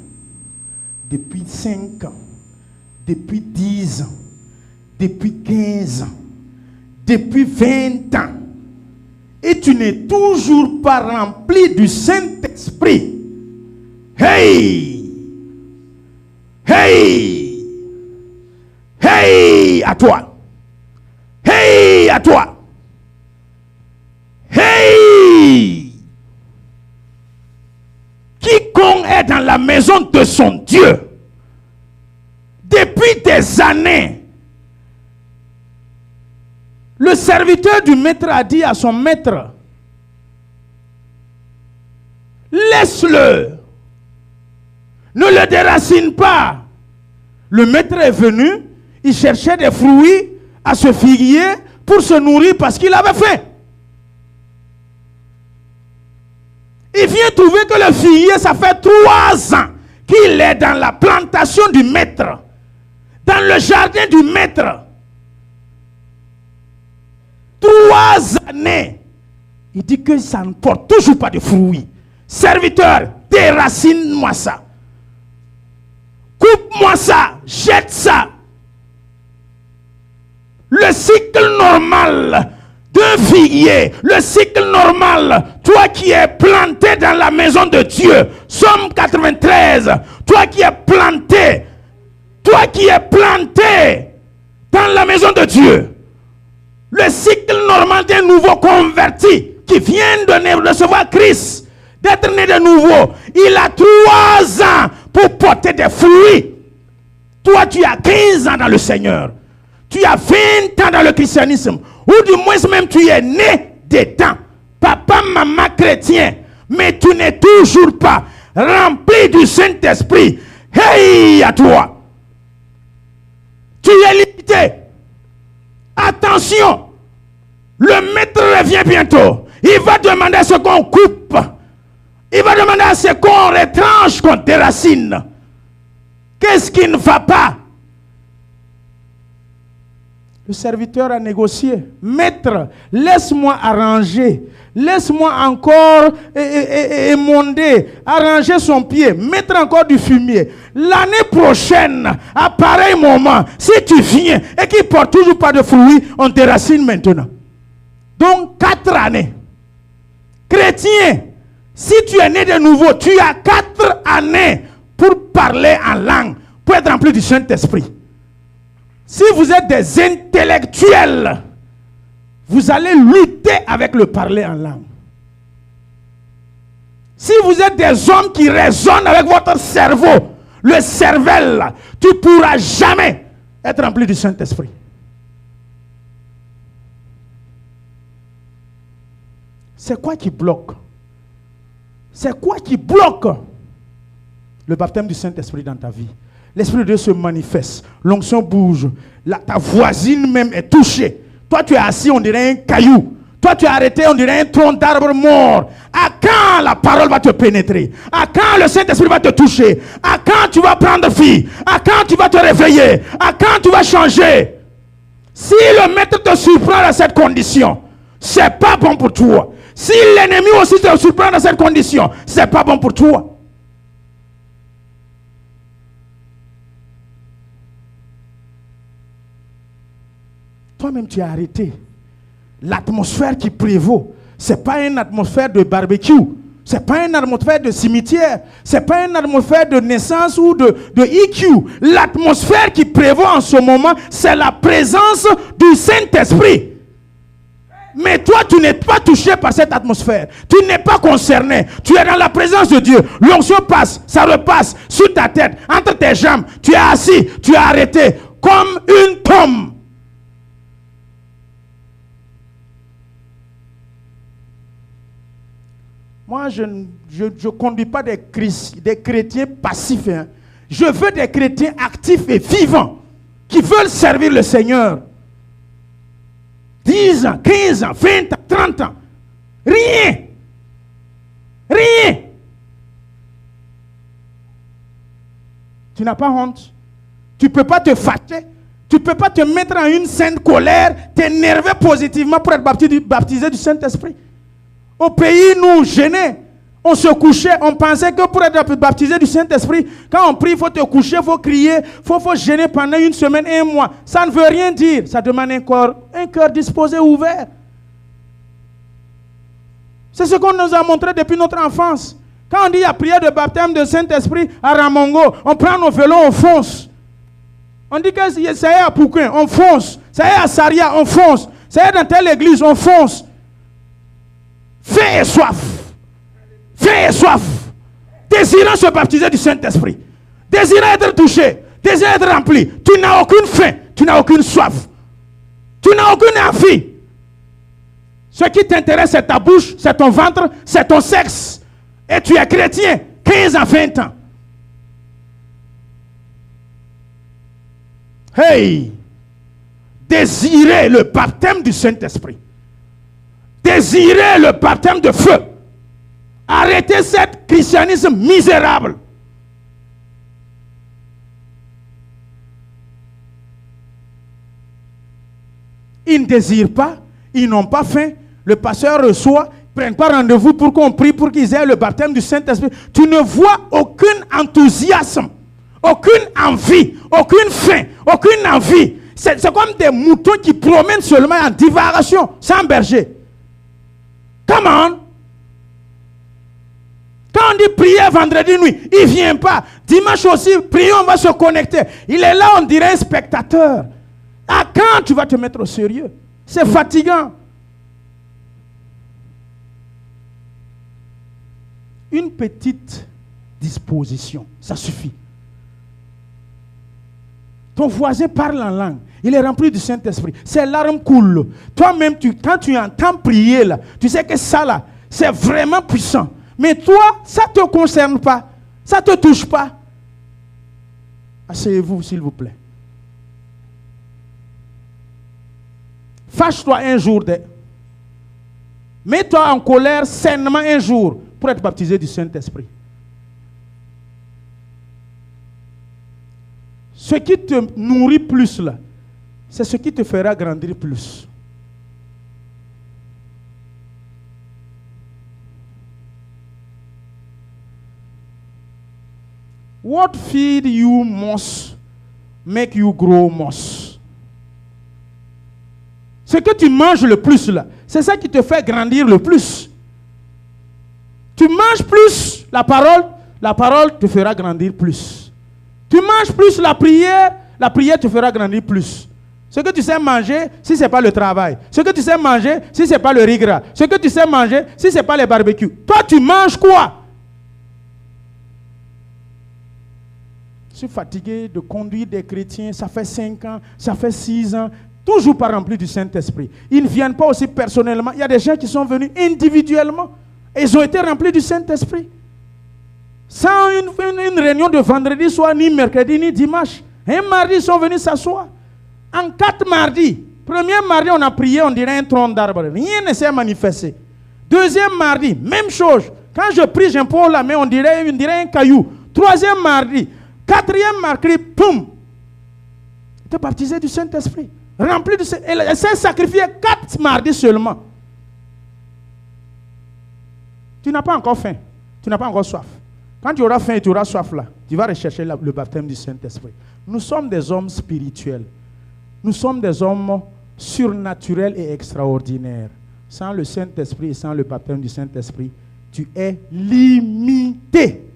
depuis 5 ans, depuis 10 ans, depuis 15 ans, depuis 20 ans, et tu n'es toujours pas rempli du Saint-Esprit. Hey! Hey! Hey! À toi! Hey! À toi! Hey! Quiconque est dans la maison de son Dieu depuis des années, le serviteur du maître a dit à son maître, laisse-le, ne le déracine pas. Le maître est venu, il cherchait des fruits à ce figuier pour se nourrir parce qu'il avait faim. Il vient trouver que le figuier, ça fait 3 ans qu'il est dans la plantation du maître, dans le jardin du maître. 3 années. Il dit que ça ne porte toujours pas de fruits. Serviteur, déracine-moi ça. Coupe-moi ça. Jette ça. Le cycle normal d'un figuier, le cycle normal, toi qui es planté dans la maison de Dieu, Somme 93, toi qui es planté dans la maison de Dieu, le cycle normal d'un nouveau converti qui vient de recevoir Christ, d'être né de nouveau, il a 3 ans pour porter des fruits. Toi, tu as 15 ans dans le Seigneur. Tu as 20 ans dans le christianisme. Ou du moins même tu es né dedans. Papa, maman chrétien. Mais tu n'es toujours pas rempli du Saint-Esprit. Hey à toi. Tu es limité. Attention. Le maître revient bientôt. Il va demander à ce qu'on coupe. Il va demander à ce qu'on retranche, qu'on déracine. Qu'est-ce qui ne va pas? Le serviteur a négocié. Maître, laisse-moi arranger. Laisse-moi encore émonder, arranger son pied, mettre encore du fumier. L'année prochaine, à pareil moment, si tu viens et qu'il ne porte toujours pas de fruits, on te déracine maintenant. Donc 4 années. Chrétien, si tu es né de nouveau, tu as 4 années pour parler en langue, pour être rempli du Saint-Esprit. Si vous êtes des intellectuels, vous allez lutter avec le parler en langue. Si vous êtes des hommes qui raisonnent avec votre cerveau, le cervelle, tu ne pourras jamais être rempli du Saint-Esprit. C'est quoi qui bloque? C'est quoi qui bloque le baptême du Saint-Esprit dans ta vie? L'Esprit de Dieu se manifeste, l'onction bouge, ta voisine même est touchée. Toi tu es assis, on dirait un caillou. Toi tu es arrêté, on dirait un tronc d'arbre mort. À quand la parole va te pénétrer? À quand le Saint-Esprit va te toucher? À quand tu vas prendre vie? À quand tu vas te réveiller? À quand tu vas changer? Si le maître te surprend dans cette condition, c'est pas bon pour toi. Si l'ennemi aussi te surprend dans cette condition, c'est pas bon pour toi. Toi-même, tu es arrêté. L'atmosphère qui prévaut, ce n'est pas une atmosphère de barbecue. Ce n'est pas une atmosphère de cimetière. Ce n'est pas une atmosphère de naissance ou de EQ. L'atmosphère qui prévaut en ce moment, c'est la présence du Saint-Esprit. Mais toi, tu n'es pas touché par cette atmosphère. Tu n'es pas concerné. Tu es dans la présence de Dieu. L'onction passe, ça repasse sur ta tête, entre tes jambes. Tu es assis, tu es arrêté comme une tombe. Moi, je ne conduis pas des chrétiens passifs. Hein. Je veux des chrétiens actifs et vivants qui veulent servir le Seigneur. 10 ans, 15 ans, 20 ans, 30 ans. Rien. Rien. Tu n'as pas honte. Tu ne peux pas te fâcher. Tu ne peux pas te mettre en une sainte colère, t'énerver positivement pour être baptisé du Saint-Esprit. Au pays, nous gênait. On se couchait, on pensait que pour être baptisé du Saint-Esprit, quand on prie, il faut te coucher, il faut crier, il faut gêner pendant 1 semaine, 1 mois. Ça ne veut rien dire. Ça demande un cœur disposé, ouvert. C'est ce qu'on nous a montré depuis notre enfance. Quand on dit il y a prière de baptême de Saint-Esprit à Ramongo, on prend nos vélos, on fonce. On dit que ça y est à Pouquin, on fonce. Ça y est à Saria, on fonce. Ça y est dans telle église, on fonce. Faim et soif. Faim et soif. Désirant se baptiser du Saint-Esprit. Désirant être touché. Désirant être rempli. Tu n'as aucune faim. Tu n'as aucune soif. Tu n'as aucune envie. Ce qui t'intéresse, c'est ta bouche, c'est ton ventre, c'est ton sexe. Et tu es chrétien. 15 à 20 ans. Hey! Désirez le baptême du Saint-Esprit. Désirez le baptême de feu. Arrêtez ce christianisme misérable. Ils ne désirent pas, ils n'ont pas faim. Le pasteur reçoit, ils ne prennent pas rendez-vous pour qu'on prie, pour qu'ils aient le baptême du Saint-Esprit. Tu ne vois aucun enthousiasme, aucune envie, aucune faim, aucune envie. c'est comme des moutons qui promènent seulement en divagation, sans berger. Come on! Quand on dit prier vendredi nuit, il ne vient pas. Dimanche aussi, prions, on va se connecter. Il est là, on dirait un spectateur. À quand tu vas te mettre au sérieux? C'est fatigant. Une petite disposition, ça suffit. Ton voisin parle en langue. Il est rempli du Saint-Esprit. Ses larmes coulent. Toi-même, quand tu entends prier, là, tu sais que ça, là, c'est vraiment puissant. Mais toi, ça ne te concerne pas. Ça ne te touche pas. Asseyez-vous, s'il vous plaît. Fâche-toi un jour. Mets-toi en colère sainement un jour pour être baptisé du Saint-Esprit. Ce qui te nourrit plus, là, c'est ce qui te fera grandir plus. What feed you most make you grow most. Ce que tu manges le plus, là, c'est ça qui te fait grandir le plus. Tu manges plus la parole te fera grandir plus. Tu manges plus la prière te fera grandir plus. Ce que tu sais manger, si ce n'est pas le travail. Ce que tu sais manger, si ce n'est pas le riz gras. Ce que tu sais manger, si ce n'est pas les barbecues. Toi, tu manges quoi? Je suis fatigué de conduire des chrétiens. Ça fait 5 ans, ça fait 6 ans. Toujours pas remplis du Saint-Esprit. Ils ne viennent pas aussi personnellement. Il y a des gens qui sont venus individuellement. Et ils ont été remplis du Saint-Esprit. Sans une réunion de vendredi soir, ni mercredi, ni dimanche. Un mardi, ils sont venus s'asseoir. En 4 mardis. Premier mardi, on a prié, on dirait un tronc d'arbre. Rien ne s'est manifesté. Deuxième mardi, même chose. Quand je prie, j'impose la main, on dirait un caillou. Troisième mardi. Quatrième mardi, poum. Tu es baptisé du Saint-Esprit. Rempli du Saint-Esprit. Elle s'est sacrifiée 4 mardis seulement. Tu n'as pas encore faim. Tu n'as pas encore soif. Quand tu auras faim et tu auras soif là, tu vas rechercher le baptême du Saint-Esprit. Nous sommes des hommes spirituels. Nous sommes des hommes surnaturels et extraordinaires. Sans le Saint-Esprit et sans le baptême du Saint-Esprit, tu es limité.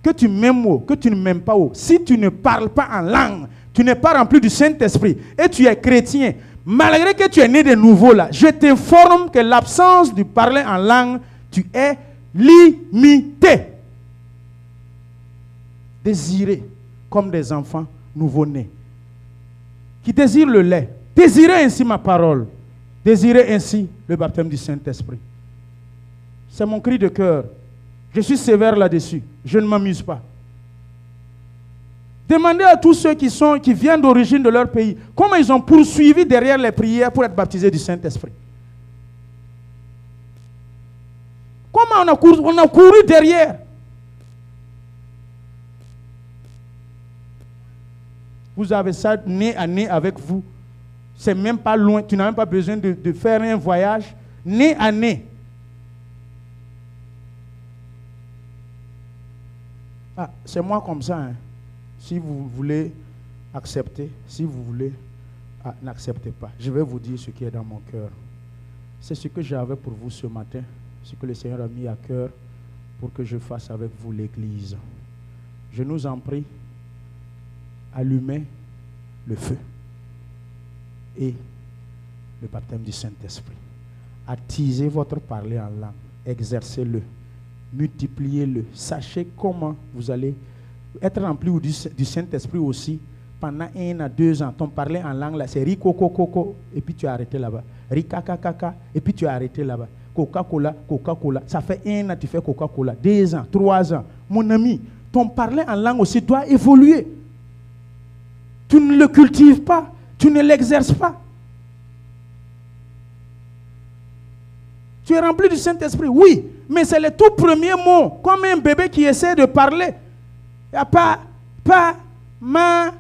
Que tu m'aimes ou que tu ne m'aimes pas, si tu ne parles pas en langue, tu n'es pas rempli du Saint-Esprit et tu es chrétien, malgré que tu es né de nouveau là, je t'informe que l'absence du parler en langue, tu es limité. Désirez comme des enfants nouveau-nés qui désirent le lait. Désirez ainsi ma parole. Désirez ainsi le baptême du Saint-Esprit. C'est mon cri de cœur. Je suis sévère là-dessus. Je ne m'amuse pas. Demandez à tous ceux qui viennent d'origine de leur pays comment ils ont poursuivi derrière les prières pour être baptisés du Saint-Esprit. Comment on a couru derrière. Vous avez ça nez à nez avec vous. C'est même pas loin. Tu n'as même pas besoin de faire un voyage nez à nez. Ah, c'est moi comme ça. Hein. Si vous voulez accepter, si vous voulez, n'acceptez pas. Je vais vous dire ce qui est dans mon cœur. C'est ce que j'avais pour vous ce matin, ce que le Seigneur a mis à cœur pour que je fasse avec vous l'Église. Je nous en prie, allumez le feu et le baptême du Saint-Esprit. Attisez votre parler en langue, exercez-le, multipliez-le. Sachez comment vous allez être rempli du Saint-Esprit aussi pendant 1 à 2 ans. Ton parler en langue là, c'est Rikokokoko et puis tu as arrêté là-bas. Rikakakaka et puis tu as arrêté là-bas. Coca-Cola, Coca-Cola. Ça fait 1 an tu fais Coca-Cola. 2 ans, 3 ans. Mon ami, ton parler en langue aussi doit évoluer. Tu ne le cultives pas, tu ne l'exerces pas. Tu es rempli du Saint-Esprit, oui, mais c'est les tout premiers mots, comme un bébé qui essaie de parler. Il n'y a pas, ma,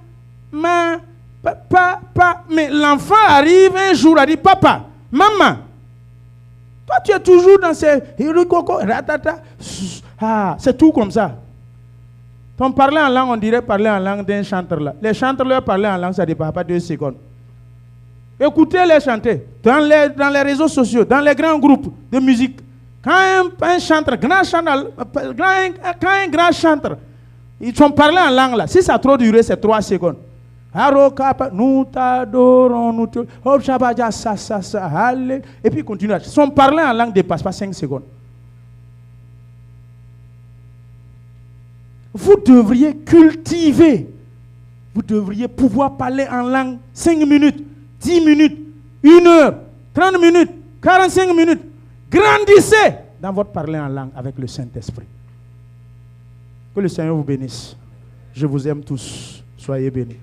pa. Mais l'enfant arrive un jour, il dit, papa, maman. Toi, tu es toujours dans ces... Ah, c'est tout comme ça. Ton parler en langue, on dirait parler en langue d'un chanteur là. Les chanteurs leur parler en langue, ça ne dépasse pas 2 secondes. Écoutez-les chanter dans les réseaux sociaux, dans les grands groupes de musique. Quand un chanteur, quand un grand chanteur, ils sont parlé en langue là. Si ça a trop duré, c'est 3 secondes. Nous t'adorons, nous te... Et puis continue. Son parler en langue ne dépasse pas 5 secondes. Vous devriez cultiver. Vous devriez pouvoir parler en langue 5 minutes, 10 minutes, 1 heure, 30 minutes, 45 minutes. Grandissez dans votre parler en langue avec le Saint-Esprit. Que le Seigneur vous bénisse. Je vous aime tous. Soyez bénis.